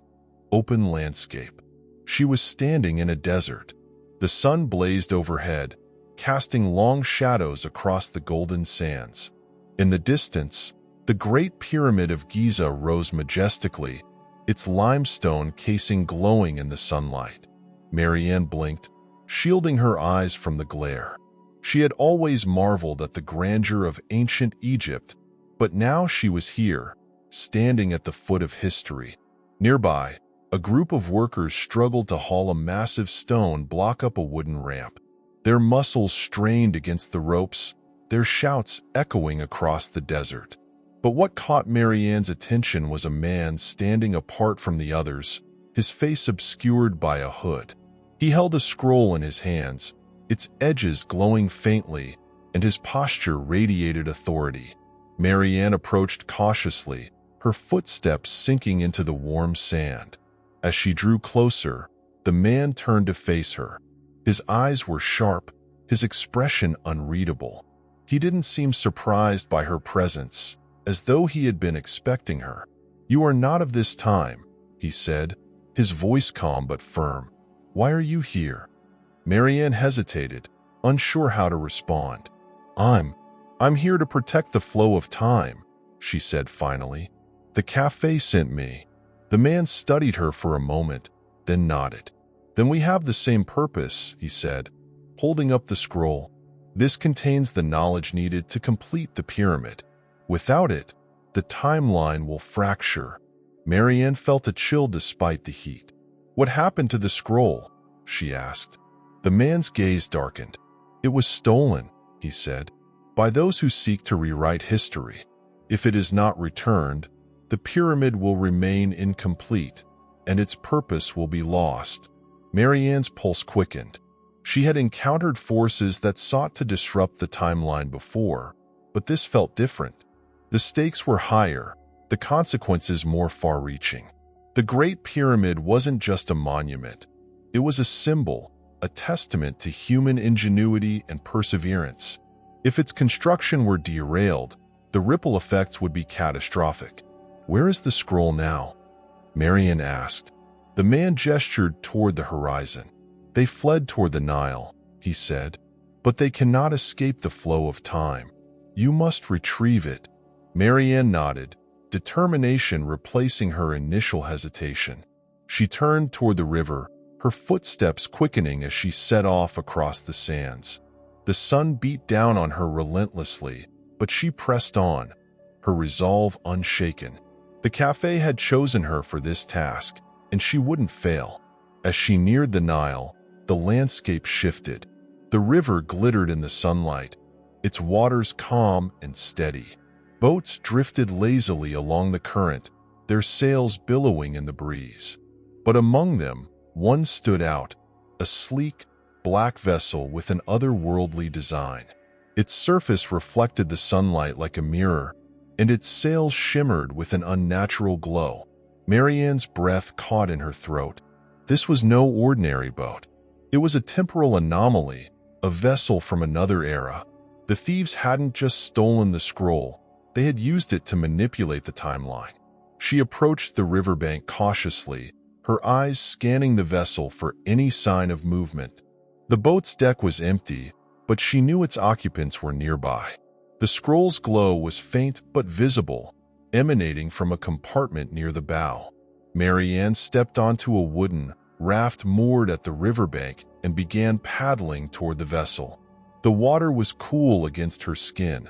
open landscape. She was standing in a desert. The sun blazed overhead, casting long shadows across the golden sands. In the distance, the Great Pyramid of Giza rose majestically, its limestone casing glowing in the sunlight. Marianne blinked, shielding her eyes from the glare. She had always marveled at the grandeur of ancient Egypt, but now she was here, standing at the foot of history. Nearby, a group of workers struggled to haul a massive stone block up a wooden ramp. Their muscles strained against the ropes, their shouts echoing across the desert. But what caught Marianne's attention was a man standing apart from the others, his face obscured by a hood. He held a scroll in his hands, its edges glowing faintly, and his posture radiated authority. Marianne approached cautiously, her footsteps sinking into the warm sand. As she drew closer, the man turned to face her. His eyes were sharp, his expression unreadable. He didn't seem surprised by her presence, as though he had been expecting her. "You are not of this time," he said, his voice calm but firm. "Why are you here?" Marianne hesitated, unsure how to respond. I'm here to protect the flow of time," she said finally. "The cafe sent me." The man studied her for a moment, then nodded. "Then we have the same purpose," he said, holding up the scroll. "This contains the knowledge needed to complete the pyramid. Without it, the timeline will fracture." Marianne felt a chill despite the heat. "What happened to the scroll?" she asked. The man's gaze darkened. "It was stolen," he said, "by those who seek to rewrite history. If it is not returned, the pyramid will remain incomplete, and its purpose will be lost." Marianne's pulse quickened. She had encountered forces that sought to disrupt the timeline before, but this felt different. The stakes were higher, the consequences more far-reaching. The Great Pyramid wasn't just a monument. It was a symbol, a testament to human ingenuity and perseverance. If its construction were derailed, the ripple effects would be catastrophic. "Where is the scroll now?" Marianne asked. The man gestured toward the horizon. "They fled toward the Nile," he said, "but they cannot escape the flow of time. You must retrieve it." Marianne nodded, determination replacing her initial hesitation. She turned toward the river, her footsteps quickening as she set off across the sands. The sun beat down on her relentlessly, but she pressed on, her resolve unshaken. The cafe had chosen her for this task, and she wouldn't fail. As she neared the Nile, the landscape shifted. The river glittered in the sunlight, its waters calm and steady. Boats drifted lazily along the current, their sails billowing in the breeze. But among them, one stood out, a sleek, black vessel with an otherworldly design. Its surface reflected the sunlight like a mirror, and its sails shimmered with an unnatural glow. Marianne's breath caught in her throat. This was no ordinary boat. It was a temporal anomaly, a vessel from another era. The thieves hadn't just stolen the scroll, they had used it to manipulate the timeline. She approached the riverbank cautiously, her eyes scanning the vessel for any sign of movement. The boat's deck was empty, but she knew its occupants were nearby. The scroll's glow was faint but visible, emanating from a compartment near the bow. Marianne stepped onto a wooden raft moored at the riverbank and began paddling toward the vessel. The water was cool against her skin,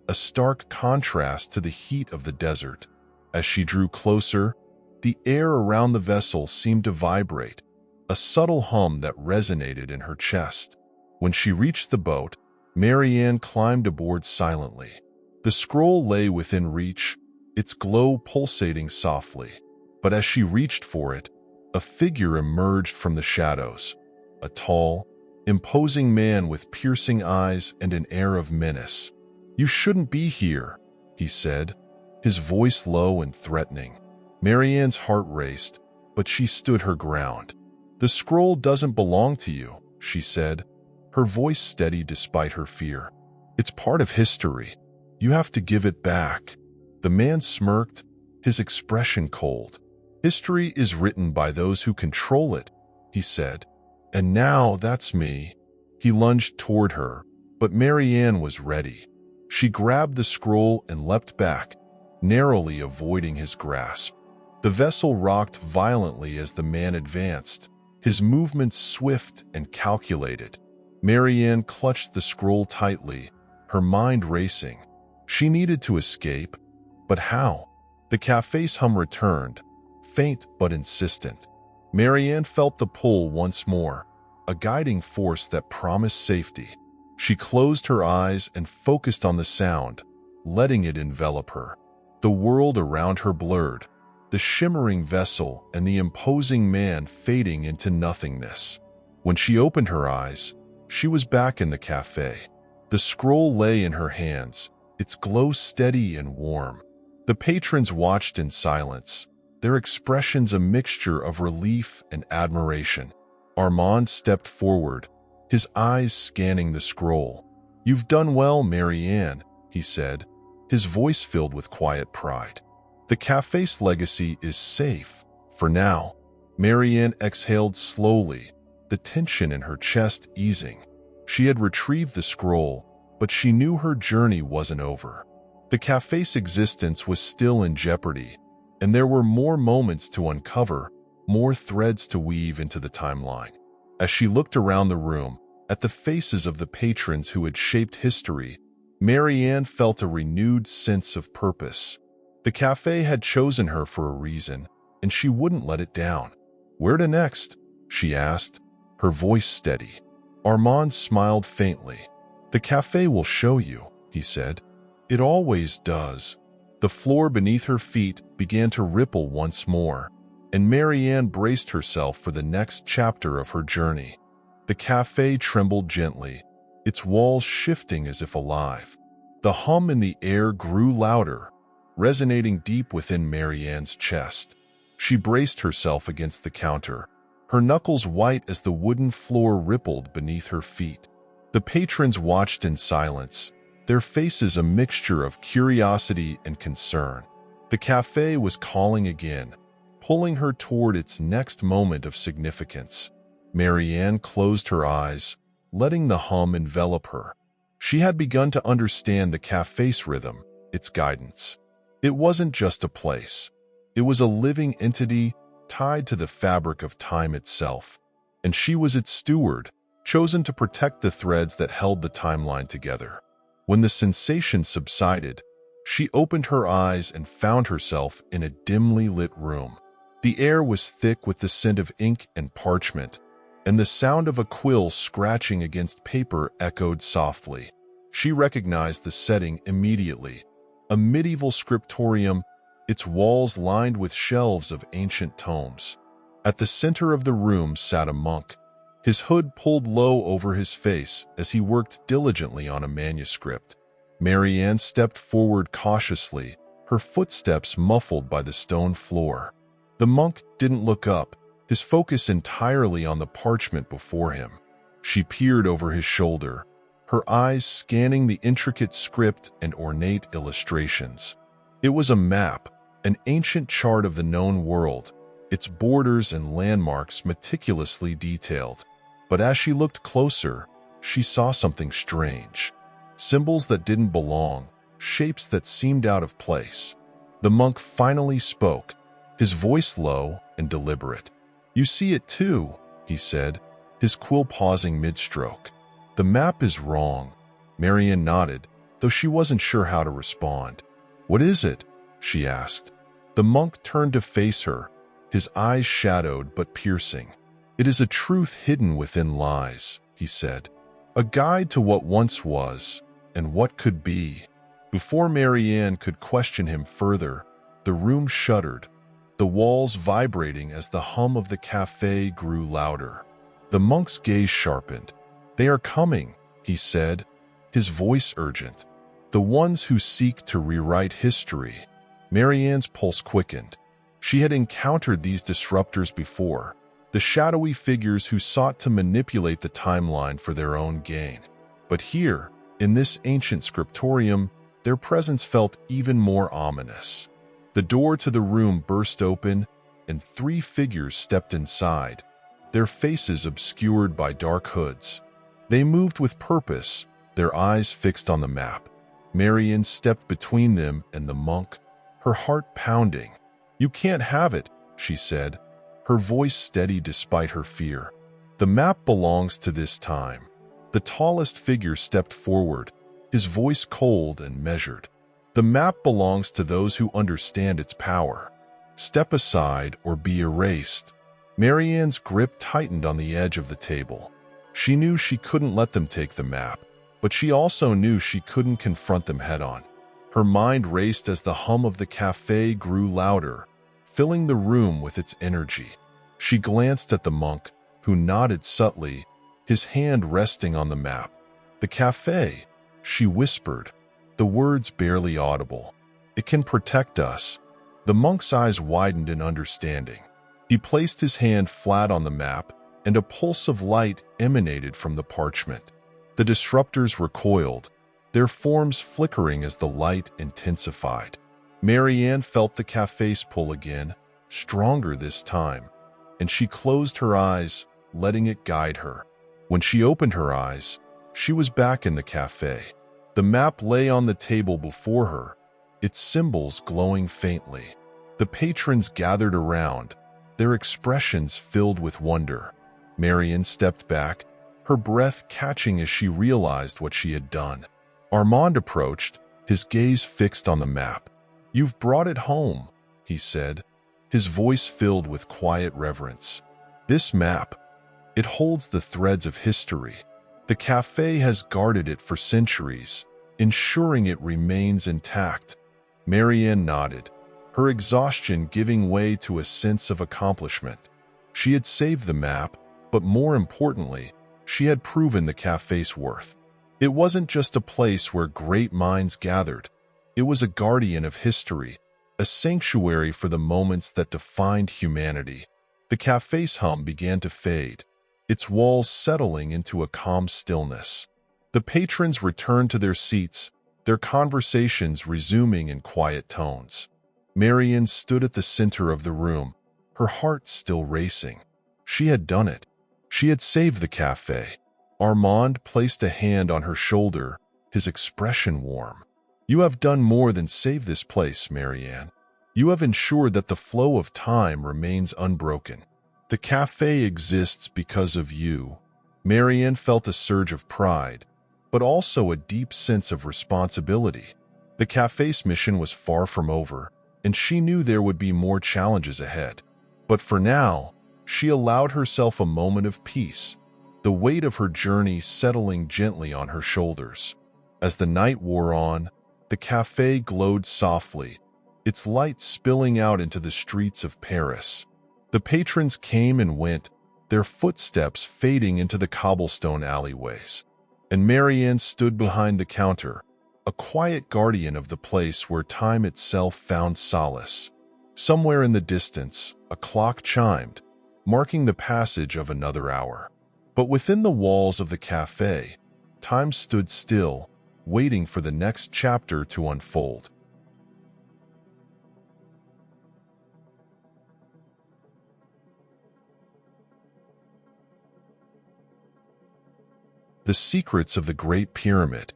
a stark contrast to the heat of the desert. As she drew closer, the air around the vessel seemed to vibrate, a subtle hum that resonated in her chest. When she reached the boat, Marianne climbed aboard silently. The scroll lay within reach, its glow pulsating softly. But as she reached for it, a figure emerged from the shadows. A tall, imposing man with piercing eyes and an air of menace. "You shouldn't be here," he said, his voice low and threatening. Marianne's heart raced, but she stood her ground. "The scroll doesn't belong to you," she said, her voice steady despite her fear. "It's part of history. You have to give it back." The man smirked, his expression cold. "History is written by those who control it," he said. "And now that's me." He lunged toward her, but Marianne was ready. She grabbed the scroll and leapt back, narrowly avoiding his grasp. The vessel rocked violently as the man advanced, his movements swift and calculated. Marianne clutched the scroll tightly, her mind racing. She needed to escape, but how? The cafe's hum returned, faint but insistent. Marianne felt the pull once more, a guiding force that promised safety. She closed her eyes and focused on the sound, letting it envelop her. The world around her blurred, the shimmering vessel and the imposing man fading into nothingness. When she opened her eyes, she was back in the cafe. The scroll lay in her hands, its glow steady and warm. The patrons watched in silence, their expressions a mixture of relief and admiration. Armand stepped forward, his eyes scanning the scroll. "You've done well, Marianne," he said, his voice filled with quiet pride. "The cafe's legacy is safe, for now." Marianne exhaled slowly, the tension in her chest easing. She had retrieved the scroll, but she knew her journey wasn't over. The cafe's existence was still in jeopardy, and there were more moments to uncover, more threads to weave into the timeline. As she looked around the room, at the faces of the patrons who had shaped history, Marianne felt a renewed sense of purpose. The cafe had chosen her for a reason, and she wouldn't let it down. "Where to next?" she asked, her voice steady. Armand smiled faintly. "The cafe will show you," he said. "It always does." The floor beneath her feet began to ripple once more, and Marianne braced herself for the next chapter of her journey. The cafe trembled gently, its walls shifting as if alive. The hum in the air grew louder, resonating deep within Marianne's chest. She braced herself against the counter, her knuckles white as the wooden floor rippled beneath her feet. The patrons watched in silence, their faces a mixture of curiosity and concern. The cafe was calling again, pulling her toward its next moment of significance. Marianne closed her eyes, letting the hum envelop her. She had begun to understand the cafe's rhythm, its guidance. It wasn't just a place. It was a living entity tied to the fabric of time itself, and she was its steward, chosen to protect the threads that held the timeline together. When the sensation subsided, she opened her eyes and found herself in a dimly lit room. The air was thick with the scent of ink and parchment, and the sound of a quill scratching against paper echoed softly. She recognized the setting immediately. A medieval scriptorium, its walls lined with shelves of ancient tomes. At the center of the room sat a monk, his hood pulled low over his face as he worked diligently on a manuscript. Marianne stepped forward cautiously, her footsteps muffled by the stone floor. The monk didn't look up, his focus entirely on the parchment before him. She peered over his shoulder, her eyes scanning the intricate script and ornate illustrations. It was a map, an ancient chart of the known world, its borders and landmarks meticulously detailed. But as she looked closer, she saw something strange. Symbols that didn't belong, shapes that seemed out of place. The monk finally spoke, his voice low and deliberate. "You see it too," he said, his quill pausing mid-stroke. "The map is wrong." Marianne nodded, though she wasn't sure how to respond. "What is it?" she asked. The monk turned to face her, his eyes shadowed but piercing. "It is a truth hidden within lies," he said. "A guide to what once was, and what could be." Before Marianne could question him further, the room shuddered, the walls vibrating as the hum of the cafe grew louder. The monk's gaze sharpened. "They are coming," he said, his voice urgent. "The ones who seek to rewrite history." Marianne's pulse quickened. She had encountered these disruptors before, the shadowy figures who sought to manipulate the timeline for their own gain. But here, in this ancient scriptorium, their presence felt even more ominous. The door to the room burst open, and 3 figures stepped inside, their faces obscured by dark hoods. They moved with purpose, their eyes fixed on the map. Marianne stepped between them and the monk, her heart pounding. "You can't have it," she said, her voice steady despite her fear. "The map belongs to this time." The tallest figure stepped forward, his voice cold and measured. "The map belongs to those who understand its power. Step aside or be erased." Marianne's grip tightened on the edge of the table. She knew she couldn't let them take the map, but she also knew she couldn't confront them head-on. Her mind raced as the hum of the cafe grew louder, filling the room with its energy. She glanced at the monk, who nodded subtly, his hand resting on the map. "The cafe," she whispered, the words barely audible. "It can protect us." The monk's eyes widened in understanding. He placed his hand flat on the map, and a pulse of light emanated from the parchment. The disruptors recoiled, their forms flickering as the light intensified. Marianne felt the cafe's pull again, stronger this time, and she closed her eyes, letting it guide her. When she opened her eyes, she was back in the cafe. The map lay on the table before her, its symbols glowing faintly. The patrons gathered around, their expressions filled with wonder. Marianne stepped back, her breath catching as she realized what she had done. Armand approached, his gaze fixed on the map. "You've brought it home," he said, his voice filled with quiet reverence. "This map, it holds the threads of history. The cafe has guarded it for centuries, ensuring it remains intact." Marianne nodded, her exhaustion giving way to a sense of accomplishment. She had saved the map, but more importantly, she had proven the cafe's worth. It wasn't just a place where great minds gathered. It was a guardian of history, a sanctuary for the moments that defined humanity. The cafe's hum began to fade, its walls settling into a calm stillness. The patrons returned to their seats, their conversations resuming in quiet tones. Marianne stood at the center of the room, her heart still racing. She had done it. She had saved the cafe. Armand placed a hand on her shoulder, his expression warm. "You have done more than save this place, Marianne. You have ensured that the flow of time remains unbroken. The cafe exists because of you." Marianne felt a surge of pride, but also a deep sense of responsibility. The cafe's mission was far from over, and she knew there would be more challenges ahead. But for now, she allowed herself a moment of peace, the weight of her journey settling gently on her shoulders. As the night wore on, the cafe glowed softly, its light spilling out into the streets of Paris. The patrons came and went, their footsteps fading into the cobblestone alleyways. And Marianne stood behind the counter, a quiet guardian of the place where time itself found solace. Somewhere in the distance, a clock chimed, marking the passage of another hour. But within the walls of the cafe, time stood still, waiting for the next chapter to unfold. The secrets of the Great Pyramid.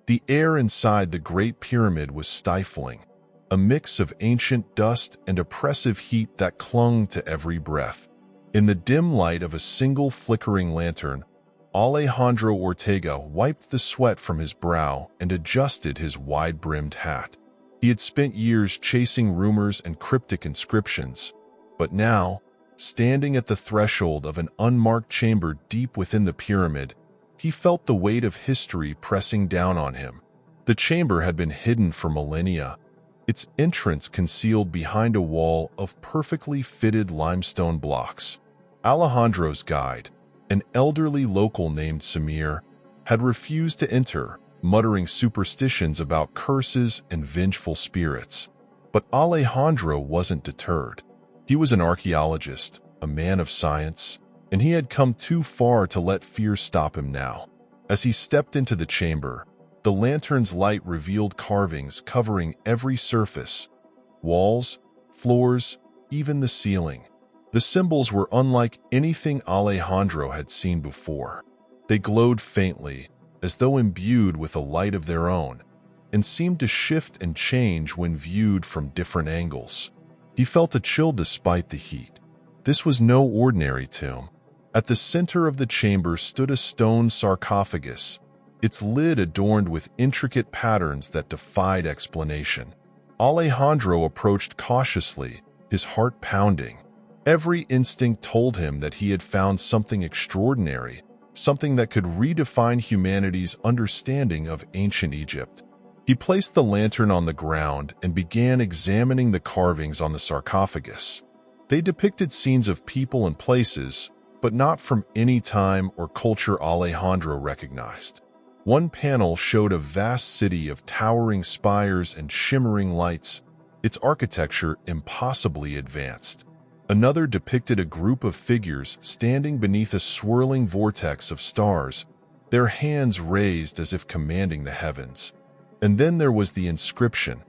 The air inside the Great Pyramid was stifling, a mix of ancient dust and oppressive heat that clung to every breath. In the dim light of a single flickering lantern, Alejandro Ortega wiped the sweat from his brow and adjusted his wide-brimmed hat. He had spent years chasing rumors and cryptic inscriptions, but now, standing at the threshold of an unmarked chamber deep within the pyramid, he felt the weight of history pressing down on him. The chamber had been hidden for millennia, its entrance concealed behind a wall of perfectly fitted limestone blocks. Alejandro's guide, an elderly local named Samir, had refused to enter, muttering superstitions about curses and vengeful spirits. But Alejandro wasn't deterred. He was an archaeologist, a man of science, and he had come too far to let fear stop him now. As he stepped into the chamber, the lantern's light revealed carvings covering every surface, walls, floors, even the ceiling. The symbols were unlike anything Alejandro had seen before. They glowed faintly, as though imbued with a light of their own, and seemed to shift and change when viewed from different angles. He felt a chill despite the heat. This was no ordinary tomb. At the center of the chamber stood a stone sarcophagus, its lid adorned with intricate patterns that defied explanation. Alejandro approached cautiously, his heart pounding. Every instinct told him that he had found something extraordinary, something that could redefine humanity's understanding of ancient Egypt. He placed the lantern on the ground and began examining the carvings on the sarcophagus. They depicted scenes of people and places, but not from any time or culture Alejandro recognized. One panel showed a vast city of towering spires and shimmering lights, its architecture impossibly advanced. Another depicted a group of figures standing beneath a swirling vortex of stars, their hands raised as if commanding the heavens. And then there was the inscription,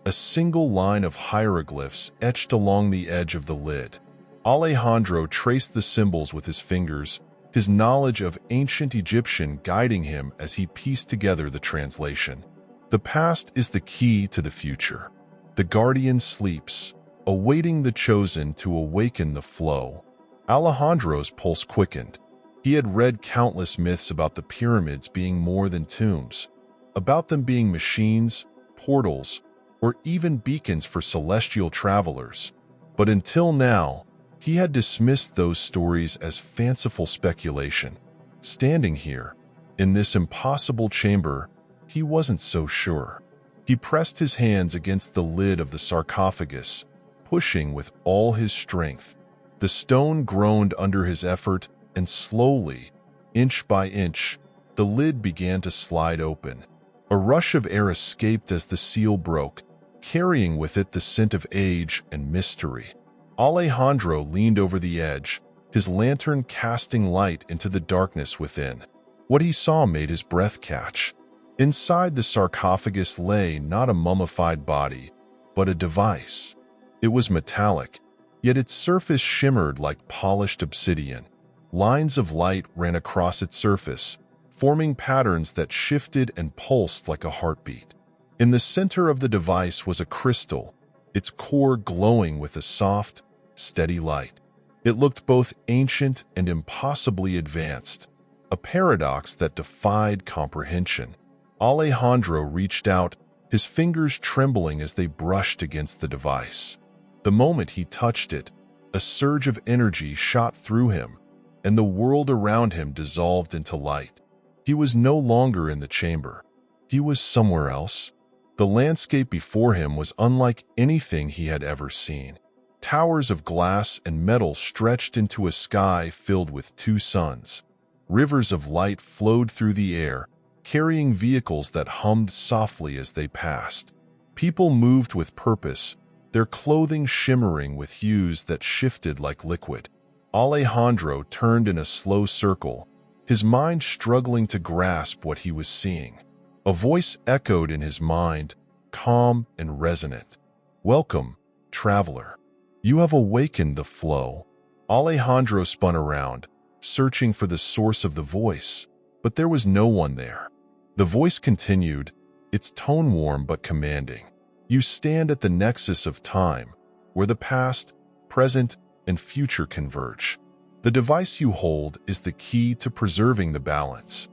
a single line of hieroglyphs etched along the edge of the lid. Alejandro traced the symbols with his fingers, his knowledge of ancient Egyptian guiding him as he pieced together the translation. The past is the key to the future. The guardian sleeps, awaiting the chosen to awaken the flow. Alejandro's pulse quickened. He had read countless myths about the pyramids being more than tombs, about them being machines, portals, or even beacons for celestial travelers. But until now, he had dismissed those stories as fanciful speculation. Standing here, in this impossible chamber, he wasn't so sure. He pressed his hands against the lid of the sarcophagus, pushing with all his strength. The stone groaned under his effort, and slowly, inch by inch, the lid began to slide open. A rush of air escaped as the seal broke, carrying with it the scent of age and mystery. Alejandro leaned over the edge, his lantern casting light into the darkness within. What he saw made his breath catch. Inside the sarcophagus lay not a mummified body, but a device. It was metallic, yet its surface shimmered like polished obsidian. Lines of light ran across its surface, forming patterns that shifted and pulsed like a heartbeat. In the center of the device was a crystal, its core glowing with a soft, steady light. It looked both ancient and impossibly advanced, a paradox that defied comprehension. Alejandro reached out, his fingers trembling as they brushed against the device. The moment he touched it, a surge of energy shot through him, and the world around him dissolved into light. He was no longer in the chamber. He was somewhere else. The landscape before him was unlike anything he had ever seen. Towers of glass and metal stretched into a sky filled with two suns. Rivers of light flowed through the air, carrying vehicles that hummed softly as they passed. People moved with purpose, their clothing shimmering with hues that shifted like liquid. Alejandro turned in a slow circle, his mind struggling to grasp what he was seeing. A voice echoed in his mind, calm and resonant. "Welcome, traveler. You have awakened the flow." Alejandro spun around, searching for the source of the voice, but there was no one there. The voice continued, its tone warm but commanding. "You stand at the nexus of time, where the past, present, and future converge. The device you hold is the key to preserving the balance.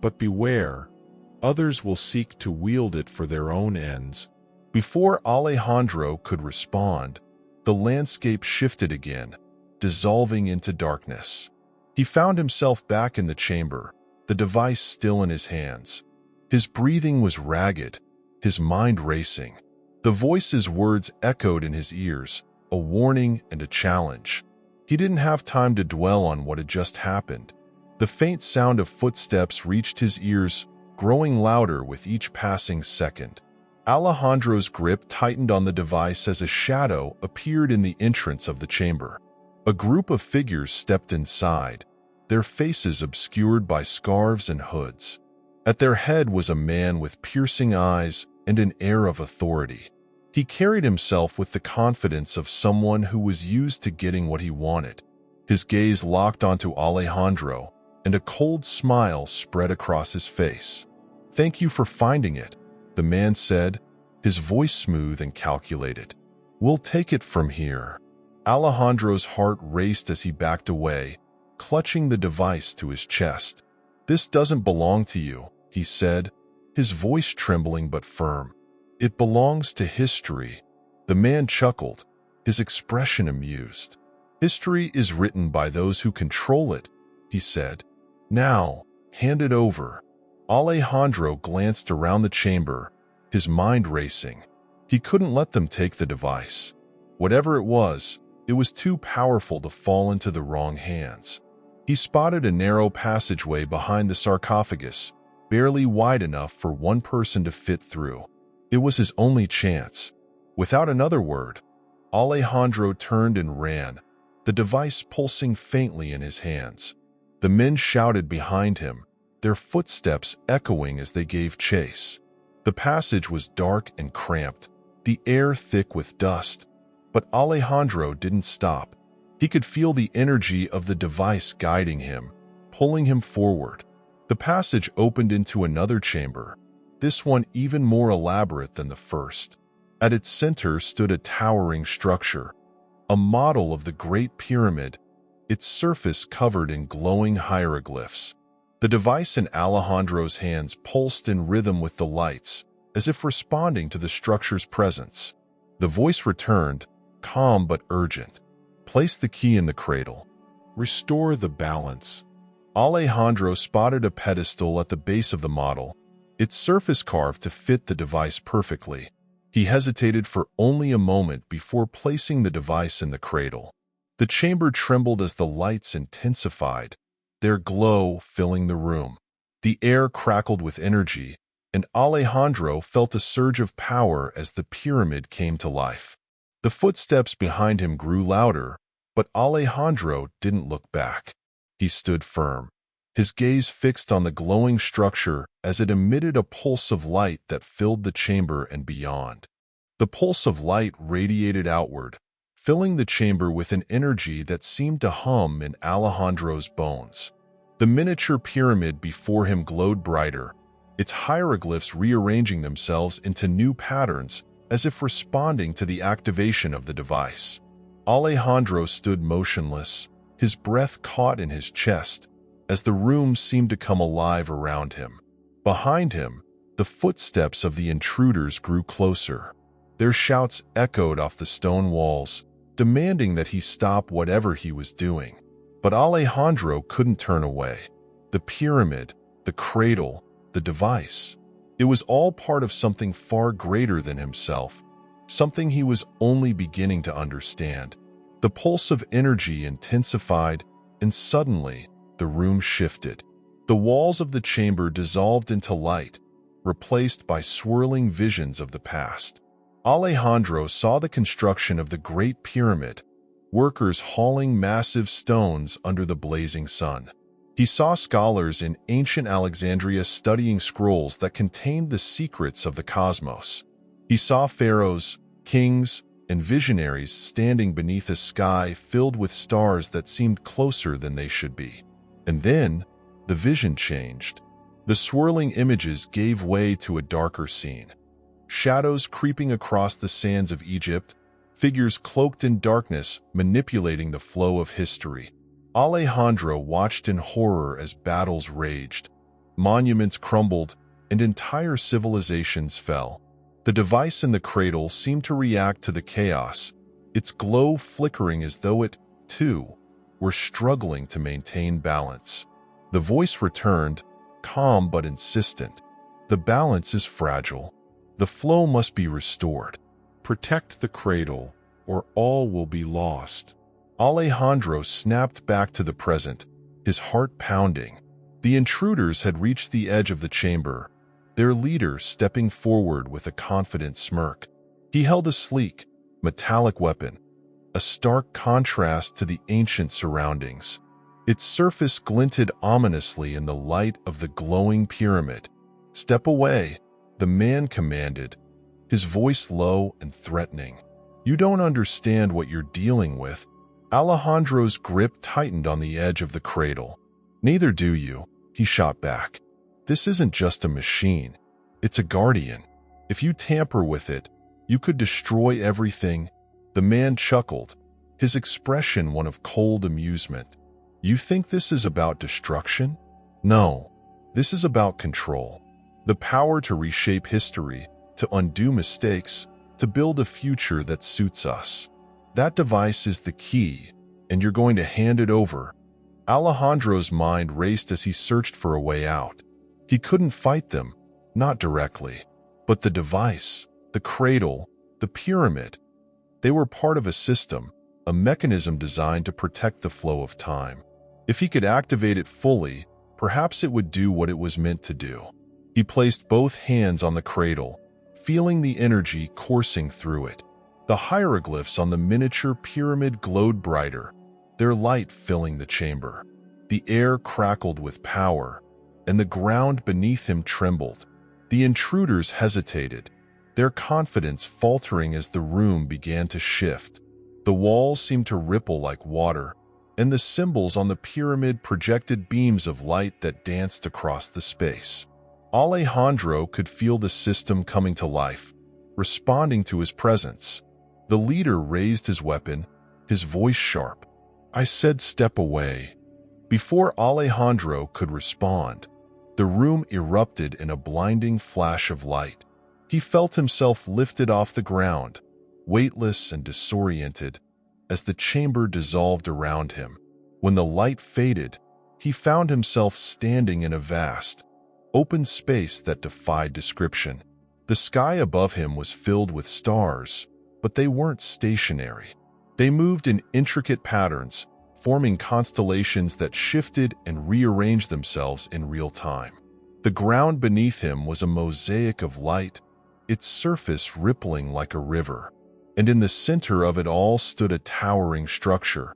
But beware, others will seek to wield it for their own ends." Before Alejandro could respond, the landscape shifted again, dissolving into darkness. He found himself back in the chamber, the device still in his hands. His breathing was ragged, his mind racing. The voice's words echoed in his ears, a warning and a challenge. He didn't have time to dwell on what had just happened. The faint sound of footsteps reached his ears, growing louder with each passing second. Alejandro's grip tightened on the device as a shadow appeared in the entrance of the chamber. A group of figures stepped inside, their faces obscured by scarves and hoods. At their head was a man with piercing eyes and an air of authority. He carried himself with the confidence of someone who was used to getting what he wanted. His gaze locked onto Alejandro, and a cold smile spread across his face. "Thank you for finding it," the man said, his voice smooth and calculated. "We'll take it from here." Alejandro's heart raced as he backed away, clutching the device to his chest. "This doesn't belong to you," he said, his voice trembling but firm. "It belongs to history." The man chuckled, his expression amused. "History is written by those who control it," he said. "Now, hand it over." Alejandro glanced around the chamber, his mind racing. He couldn't let them take the device. Whatever it was too powerful to fall into the wrong hands. He spotted a narrow passageway behind the sarcophagus, barely wide enough for one person to fit through. It was his only chance. Without another word, Alejandro turned and ran, the device pulsing faintly in his hands. The men shouted behind him, their footsteps echoing as they gave chase. The passage was dark and cramped, the air thick with dust, but Alejandro didn't stop. He could feel the energy of the device guiding him, pulling him forward. The passage opened into another chamber, this one even more elaborate than the first. At its center stood a towering structure, a model of the Great Pyramid, its surface covered in glowing hieroglyphs. The device in Alejandro's hands pulsed in rhythm with the lights, as if responding to the structure's presence. The voice returned, calm but urgent. "Place the key in the cradle. Restore the balance." Alejandro spotted a pedestal at the base of the model, its surface carved to fit the device perfectly. He hesitated for only a moment before placing the device in the cradle. The chamber trembled as the lights intensified, their glow filling the room. The air crackled with energy, and Alejandro felt a surge of power as the pyramid came to life. The footsteps behind him grew louder, but Alejandro didn't look back. He stood firm, his gaze fixed on the glowing structure as it emitted a pulse of light that filled the chamber and beyond. The pulse of light radiated outward, filling the chamber with an energy that seemed to hum in Alejandro's bones. The miniature pyramid before him glowed brighter, its hieroglyphs rearranging themselves into new patterns as if responding to the activation of the device. Alejandro stood motionless, his breath caught in his chest, as the room seemed to come alive around him. Behind him, the footsteps of the intruders grew closer. Their shouts echoed off the stone walls, demanding that he stop whatever he was doing. But Alejandro couldn't turn away. The pyramid, the cradle, the device. It was all part of something far greater than himself, something he was only beginning to understand. The pulse of energy intensified, and suddenly, the room shifted. The walls of the chamber dissolved into light, replaced by swirling visions of the past. Alejandro saw the construction of the Great Pyramid, workers hauling massive stones under the blazing sun. He saw scholars in ancient Alexandria studying scrolls that contained the secrets of the cosmos. He saw pharaohs, kings, and visionaries standing beneath a sky filled with stars that seemed closer than they should be. And then, the vision changed. The swirling images gave way to a darker scene. Shadows creeping across the sands of Egypt, figures cloaked in darkness manipulating the flow of history. Alejandro watched in horror as battles raged. Monuments crumbled, and entire civilizations fell. The device in the cradle seemed to react to the chaos, its glow flickering as though it, too, were struggling to maintain balance. The voice returned, calm but insistent. The balance is fragile. The flow must be restored. Protect the cradle, or all will be lost. Alejandro snapped back to the present, his heart pounding. The intruders had reached the edge of the chamber, their leader stepping forward with a confident smirk. He held a sleek, metallic weapon, a stark contrast to the ancient surroundings. Its surface glinted ominously in the light of the glowing pyramid. "Step away," the man commanded, his voice low and threatening. "You don't understand what you're dealing with." Alejandro's grip tightened on the edge of the cradle. "Neither do you," he shot back. "This isn't just a machine. It's a guardian. If you tamper with it, you could destroy everything." The man chuckled, his expression one of cold amusement. "You think this is about destruction? No, this is about control. The power to reshape history, to undo mistakes, to build a future that suits us. That device is the key, and you're going to hand it over." Alejandro's mind raced as he searched for a way out. He couldn't fight them, not directly. But the device, the cradle, the pyramid, they were part of a system, a mechanism designed to protect the flow of time. If he could activate it fully, perhaps it would do what it was meant to do. He placed both hands on the cradle, feeling the energy coursing through it. The hieroglyphs on the miniature pyramid glowed brighter, their light filling the chamber. The air crackled with power, and the ground beneath him trembled. The intruders hesitated, their confidence faltering as the room began to shift. The walls seemed to ripple like water, and the symbols on the pyramid projected beams of light that danced across the space. Alejandro could feel the system coming to life, responding to his presence. The leader raised his weapon, his voice sharp. "I said step away." Before Alejandro could respond, the room erupted in a blinding flash of light. He felt himself lifted off the ground, weightless and disoriented, as the chamber dissolved around him. When the light faded, he found himself standing in a vast, open space that defied description. The sky above him was filled with stars, but they weren't stationary. They moved in intricate patterns, forming constellations that shifted and rearranged themselves in real time. The ground beneath him was a mosaic of light, its surface rippling like a river. And in the center of it all stood a towering structure,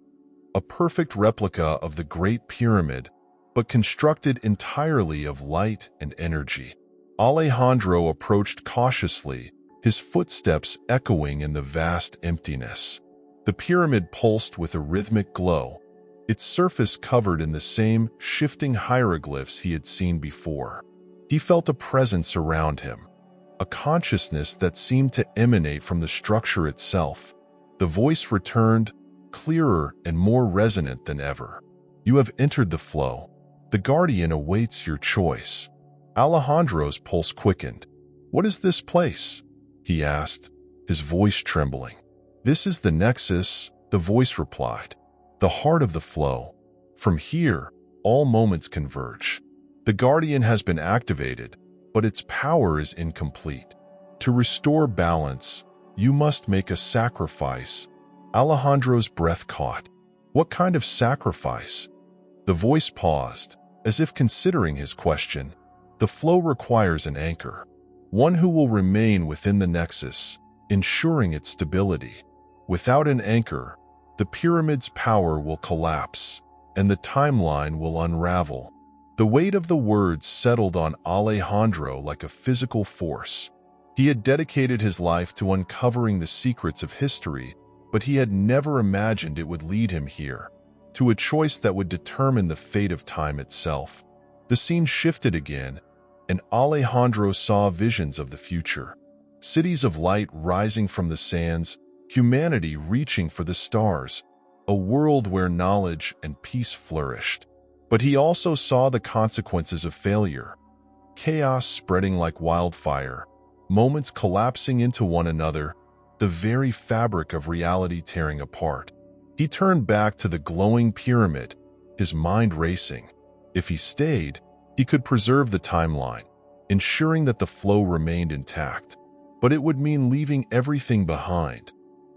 a perfect replica of the Great Pyramid, but constructed entirely of light and energy. Alejandro approached cautiously, his footsteps echoing in the vast emptiness. The pyramid pulsed with a rhythmic glow, its surface covered in the same shifting hieroglyphs he had seen before. He felt a presence around him, a consciousness that seemed to emanate from the structure itself. The voice returned, clearer and more resonant than ever. "You have entered the flow. The guardian awaits your choice." Alejandro's pulse quickened. "What is this place?" he asked, his voice trembling. "This is the Nexus," the voice replied. "The heart of the flow. From here, all moments converge. The guardian has been activated, but its power is incomplete. To restore balance, you must make a sacrifice." Alejandro's breath caught. "What kind of sacrifice?" The voice paused, as if considering his question. The flow requires an anchor, one who will remain within the nexus, ensuring its stability. Without an anchor, the pyramid's power will collapse, and the timeline will unravel. The weight of the words settled on Alejandro like a physical force. He had dedicated his life to uncovering the secrets of history, but he had never imagined it would lead him here, to a choice that would determine the fate of time itself. The scene shifted again, and Alejandro saw visions of the future. Cities of light rising from the sands, humanity reaching for the stars, a world where knowledge and peace flourished. But he also saw the consequences of failure. Chaos spreading like wildfire, moments collapsing into one another, the very fabric of reality tearing apart. He turned back to the glowing pyramid, his mind racing. If he stayed, he could preserve the timeline, ensuring that the flow remained intact. But it would mean leaving everything behind: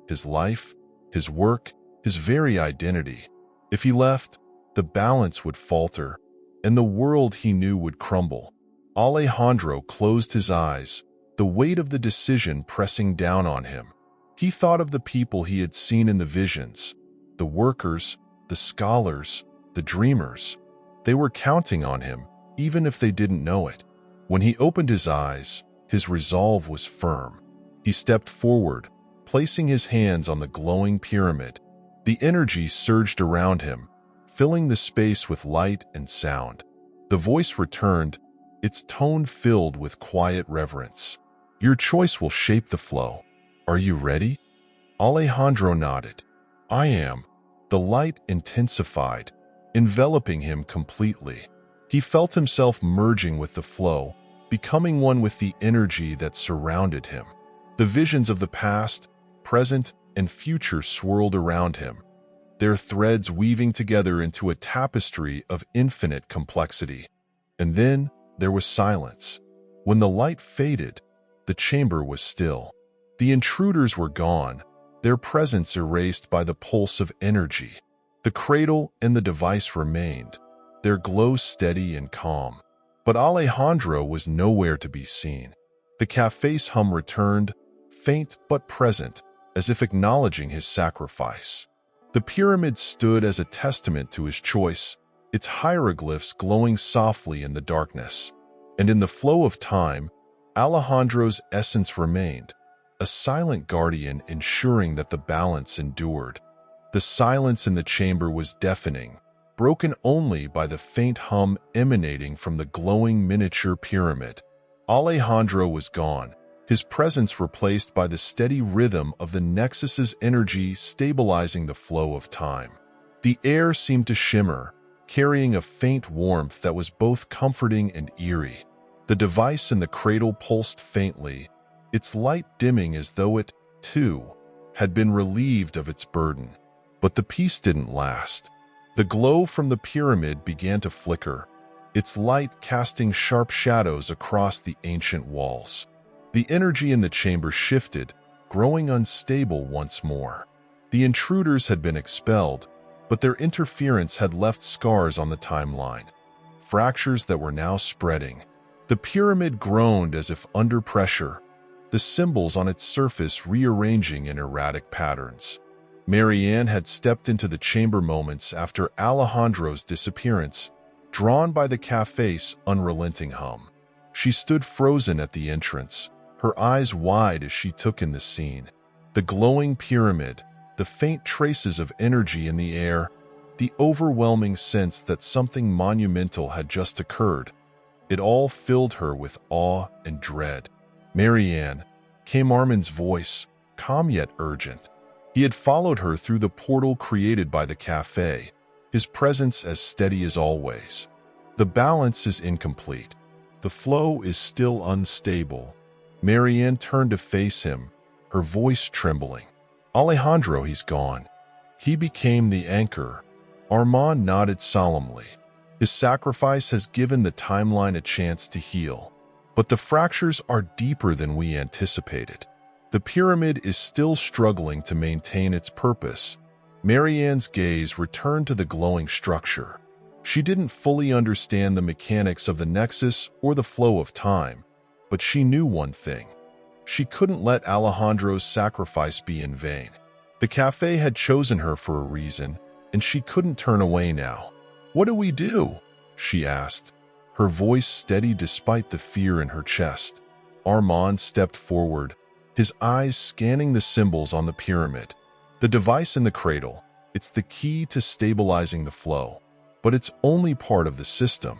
his life, his work, his very identity. If he left, the balance would falter, and the world he knew would crumble. Alejandro closed his eyes, the weight of the decision pressing down on him. He thought of the people he had seen in the visions, the workers, the scholars, the dreamers. They were counting on him, even if they didn't know it. When he opened his eyes, his resolve was firm. He stepped forward, placing his hands on the glowing pyramid. The energy surged around him, filling the space with light and sound. The voice returned, its tone filled with quiet reverence. "Your choice will shape the flow. Are you ready?" Alejandro nodded. "I am." The light intensified, enveloping him completely. He felt himself merging with the flow, becoming one with the energy that surrounded him. The visions of the past, present, and future swirled around him, their threads weaving together into a tapestry of infinite complexity. And then there was silence. When the light faded, the chamber was still. The intruders were gone, their presence erased by the pulse of energy. The cradle and the device remained, their glow steady and calm. But Alejandro was nowhere to be seen. The cafe's hum returned, faint but present, as if acknowledging his sacrifice. The pyramid stood as a testament to his choice, its hieroglyphs glowing softly in the darkness. And in the flow of time, Alejandro's essence remained, a silent guardian ensuring that the balance endured. The silence in the chamber was deafening, broken only by the faint hum emanating from the glowing miniature pyramid. Alejandro was gone, his presence replaced by the steady rhythm of the Nexus's energy stabilizing the flow of time. The air seemed to shimmer, carrying a faint warmth that was both comforting and eerie. The device in the cradle pulsed faintly, its light dimming as though it, too, had been relieved of its burden. But the peace didn't last. The glow from the pyramid began to flicker, its light casting sharp shadows across the ancient walls. The energy in the chamber shifted, growing unstable once more. The intruders had been expelled, but their interference had left scars on the timeline, fractures that were now spreading. The pyramid groaned as if under pressure, the symbols on its surface rearranging in erratic patterns. Marianne had stepped into the chamber moments after Alejandro's disappearance, drawn by the cafe's unrelenting hum. She stood frozen at the entrance, her eyes wide as she took in the scene. The glowing pyramid, the faint traces of energy in the air, the overwhelming sense that something monumental had just occurred. It all filled her with awe and dread. "Marianne," came Armin's voice, calm yet urgent. He had followed her through the portal created by the cafe, his presence as steady as always. "The balance is incomplete. The flow is still unstable." Marianne turned to face him, her voice trembling. "Alejandro, he's gone. He became the anchor." Armand nodded solemnly. "His sacrifice has given the timeline a chance to heal. But the fractures are deeper than we anticipated. The pyramid is still struggling to maintain its purpose." Marianne's gaze returned to the glowing structure. She didn't fully understand the mechanics of the Nexus or the flow of time, but she knew one thing. She couldn't let Alejandro's sacrifice be in vain. The cafe had chosen her for a reason, and she couldn't turn away now. "What do we do?" she asked, her voice steady despite the fear in her chest. Armand stepped forward, his eyes scanning the symbols on the pyramid. "The device in the cradle, it's the key to stabilizing the flow. But it's only part of the system.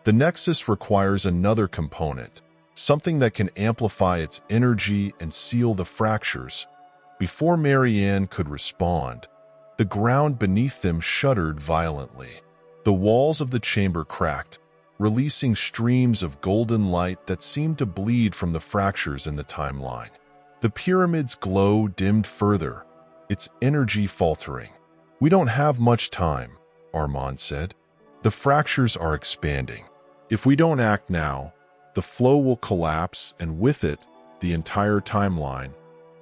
The Nexus requires another component, something that can amplify its energy and seal the fractures." Before Marianne could respond, the ground beneath them shuddered violently. The walls of the chamber cracked, releasing streams of golden light that seemed to bleed from the fractures in the timeline. The pyramid's glow dimmed further, its energy faltering. "We don't have much time," Armand said. "The fractures are expanding. If we don't act now, the flow will collapse, and with it, the entire timeline."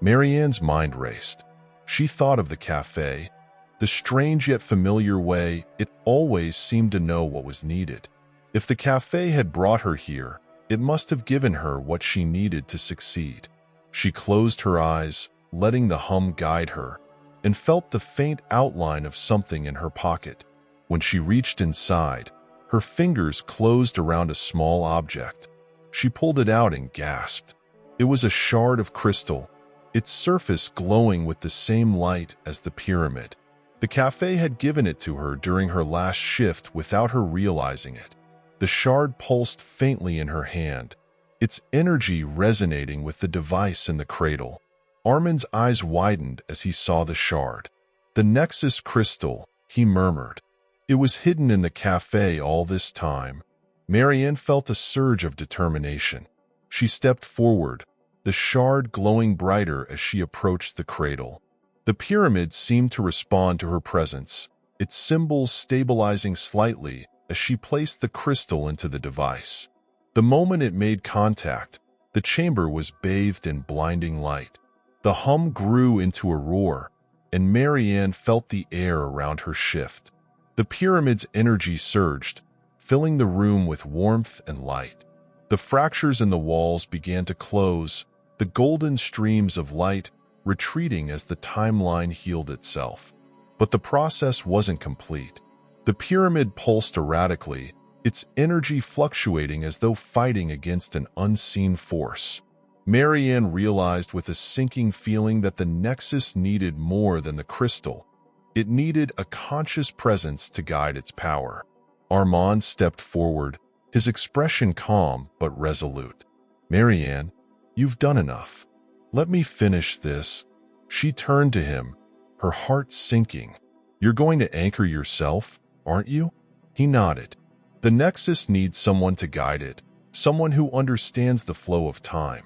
Marianne's mind raced. She thought of the cafe, the strange yet familiar way it always seemed to know what was needed. If the cafe had brought her here, it must have given her what she needed to succeed. She closed her eyes, letting the hum guide her, and felt the faint outline of something in her pocket. When she reached inside, her fingers closed around a small object. She pulled it out and gasped. It was a shard of crystal, its surface glowing with the same light as the pyramid. The cafe had given it to her during her last shift without her realizing it. The shard pulsed faintly in her hand, its energy resonating with the device in the cradle. Armand's eyes widened as he saw the shard. "The Nexus crystal," he murmured. "It was hidden in the cafe all this time." Marianne felt a surge of determination. She stepped forward, the shard glowing brighter as she approached the cradle. The pyramid seemed to respond to her presence, its symbols stabilizing slightly as she placed the crystal into the device. The moment it made contact, the chamber was bathed in blinding light. The hum grew into a roar, and Marianne felt the air around her shift. The pyramid's energy surged, filling the room with warmth and light. The fractures in the walls began to close, the golden streams of light retreating as the timeline healed itself. But the process wasn't complete. The pyramid pulsed erratically, its energy fluctuating as though fighting against an unseen force. Marianne realized with a sinking feeling that the Nexus needed more than the crystal. It needed a conscious presence to guide its power. Armand stepped forward, his expression calm but resolute. "Marianne, you've done enough. Let me finish this." She turned to him, her heart sinking. "You're going to anchor yourself, aren't you?" He nodded. "The Nexus needs someone to guide it, someone who understands the flow of time.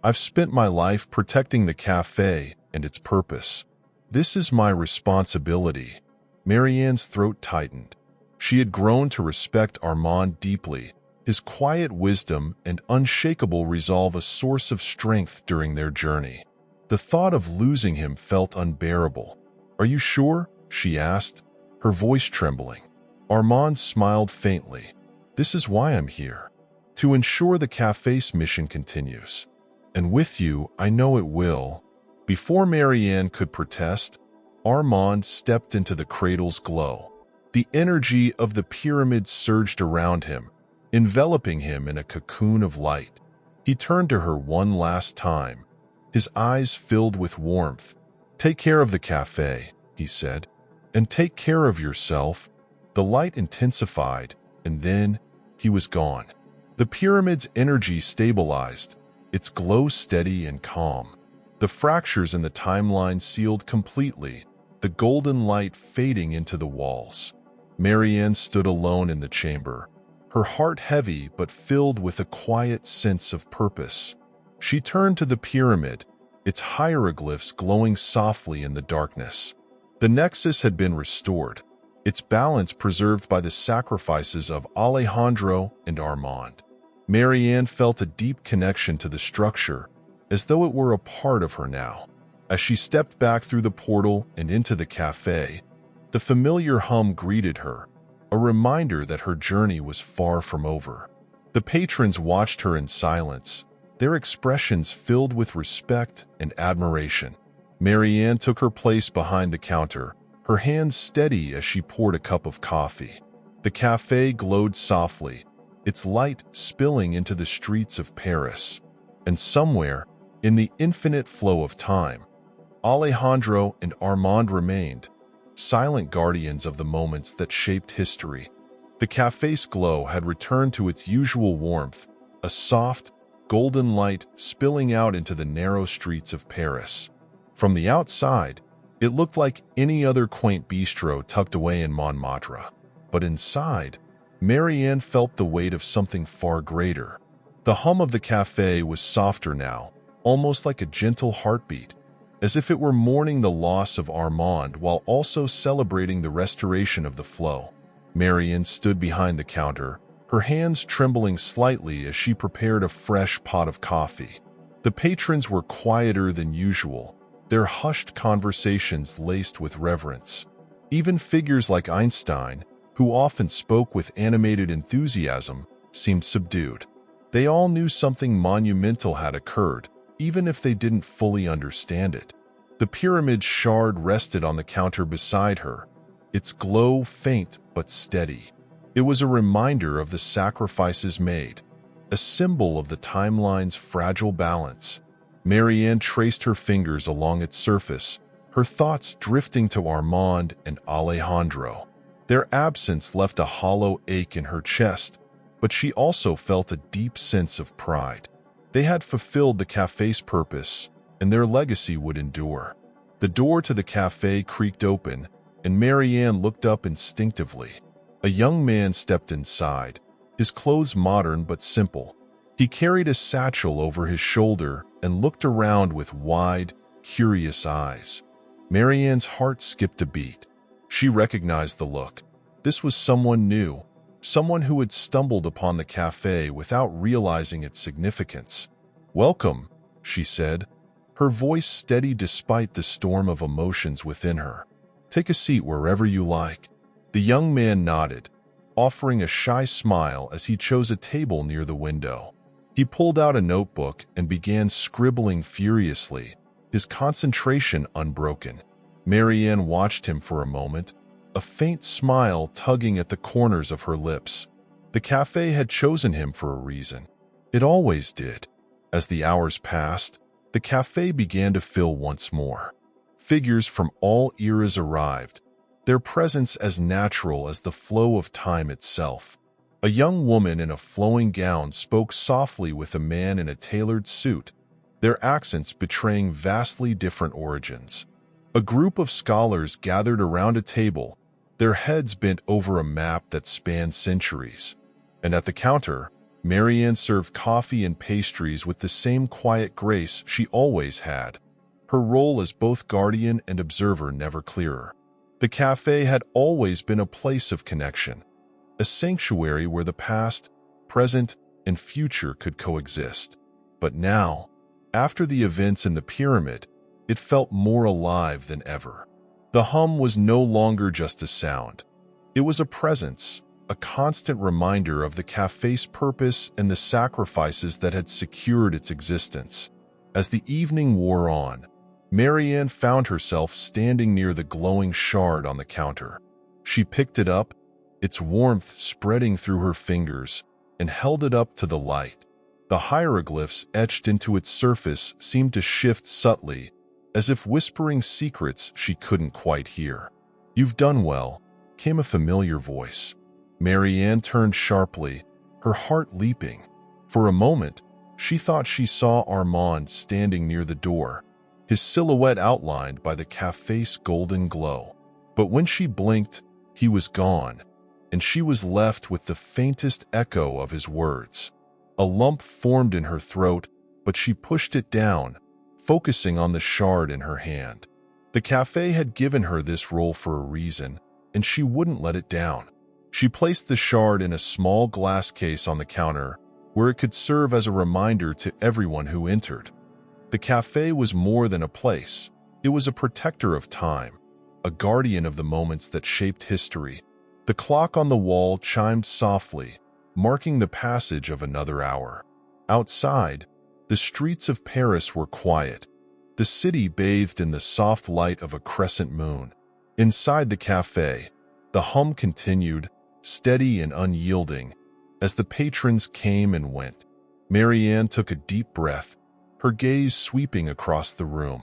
I've spent my life protecting the cafe and its purpose. This is my responsibility." Marianne's throat tightened. She had grown to respect Armand deeply, his quiet wisdom and unshakable resolve a source of strength during their journey. The thought of losing him felt unbearable. "Are you sure?" she asked, her voice trembling. Armand smiled faintly. "This is why I'm here. To ensure the cafe's mission continues. And with you, I know it will." Before Marianne could protest, Armand stepped into the cradle's glow. The energy of the pyramid surged around him, enveloping him in a cocoon of light. He turned to her one last time, his eyes filled with warmth. "Take care of the cafe," he said, "and take care of yourself." The light intensified, and then he was gone. The pyramid's energy stabilized, its glow steady and calm. The fractures in the timeline sealed completely, the golden light fading into the walls. Marianne stood alone in the chamber, her heart heavy but filled with a quiet sense of purpose. She turned to the pyramid, its hieroglyphs glowing softly in the darkness. The Nexus had been restored, its balance preserved by the sacrifices of Alejandro and Armand. Marianne felt a deep connection to the structure, as though it were a part of her now. As she stepped back through the portal and into the cafe, the familiar hum greeted her, a reminder that her journey was far from over. The patrons watched her in silence, their expressions filled with respect and admiration. Marianne took her place behind the counter, her hands steady as she poured a cup of coffee. The cafe glowed softly, its light spilling into the streets of Paris. And somewhere, in the infinite flow of time, Alejandro and Armand remained, silent guardians of the moments that shaped history. The cafe's glow had returned to its usual warmth, a soft, golden light spilling out into the narrow streets of Paris. From the outside, it looked like any other quaint bistro tucked away in Montmartre. But inside, Marianne felt the weight of something far greater. The hum of the cafe was softer now, almost like a gentle heartbeat, as if it were mourning the loss of Armand while also celebrating the restoration of the flow. Marianne stood behind the counter, her hands trembling slightly as she prepared a fresh pot of coffee. The patrons were quieter than usual, their hushed conversations laced with reverence. Even figures like Einstein, who often spoke with animated enthusiasm, seemed subdued. They all knew something monumental had occurred, even if they didn't fully understand it. The pyramid shard rested on the counter beside her, its glow faint but steady. It was a reminder of the sacrifices made, a symbol of the timeline's fragile balance. Marianne traced her fingers along its surface, her thoughts drifting to Armand and Alejandro. Their absence left a hollow ache in her chest, but she also felt a deep sense of pride. They had fulfilled the cafe's purpose, and their legacy would endure. The door to the cafe creaked open, and Marianne looked up instinctively. A young man stepped inside, his clothes modern but simple. He carried a satchel over his shoulder and looked around with wide, curious eyes. Marianne's heart skipped a beat. She recognized the look. This was someone new, someone who had stumbled upon the cafe without realizing its significance. "Welcome," she said, her voice steady despite the storm of emotions within her. "Take a seat wherever you like." The young man nodded, offering a shy smile as he chose a table near the window. He pulled out a notebook and began scribbling furiously, his concentration unbroken. Marianne watched him for a moment, a faint smile tugging at the corners of her lips. The cafe had chosen him for a reason. It always did. As the hours passed, the cafe began to fill once more. Figures from all eras arrived, their presence as natural as the flow of time itself. A young woman in a flowing gown spoke softly with a man in a tailored suit, their accents betraying vastly different origins. A group of scholars gathered around a table, their heads bent over a map that spanned centuries. And at the counter, Marianne served coffee and pastries with the same quiet grace she always had, her role as both guardian and observer never clearer. The cafe had always been a place of connection, a sanctuary where the past, present, and future could coexist. But now, after the events in the pyramid, it felt more alive than ever. The hum was no longer just a sound. It was a presence, a constant reminder of the cafe's purpose and the sacrifices that had secured its existence. As the evening wore on, Marianne found herself standing near the glowing shard on the counter. She picked it up, its warmth spreading through her fingers, and held it up to the light. The hieroglyphs etched into its surface seemed to shift subtly, as if whispering secrets she couldn't quite hear. "You've done well," came a familiar voice. Marianne turned sharply, her heart leaping. For a moment, she thought she saw Armand standing near the door, his silhouette outlined by the cafe's golden glow. But when she blinked, he was gone, and she was left with the faintest echo of his words. A lump formed in her throat, but she pushed it down, focusing on the shard in her hand. The cafe had given her this role for a reason, and she wouldn't let it down. She placed the shard in a small glass case on the counter, where it could serve as a reminder to everyone who entered. The cafe was more than a place. It was a protector of time, a guardian of the moments that shaped history. The clock on the wall chimed softly, marking the passage of another hour. Outside, the streets of Paris were quiet, the city bathed in the soft light of a crescent moon. Inside the cafe, the hum continued, steady and unyielding, as the patrons came and went. Marianne took a deep breath, her gaze sweeping across the room.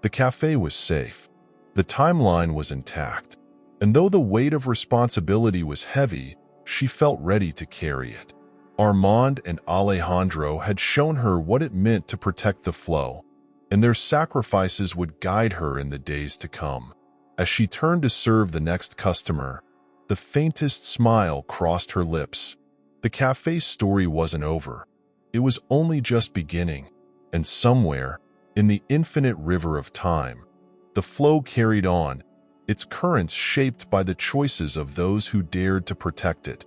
The cafe was safe. The timeline was intact, and though the weight of responsibility was heavy, she felt ready to carry it. Armand and Alejandro had shown her what it meant to protect the flow, and their sacrifices would guide her in the days to come. As she turned to serve the next customer, the faintest smile crossed her lips. The cafe's story wasn't over. It was only just beginning, and somewhere, in the infinite river of time, the flow carried on, its currents shaped by the choices of those who dared to protect it.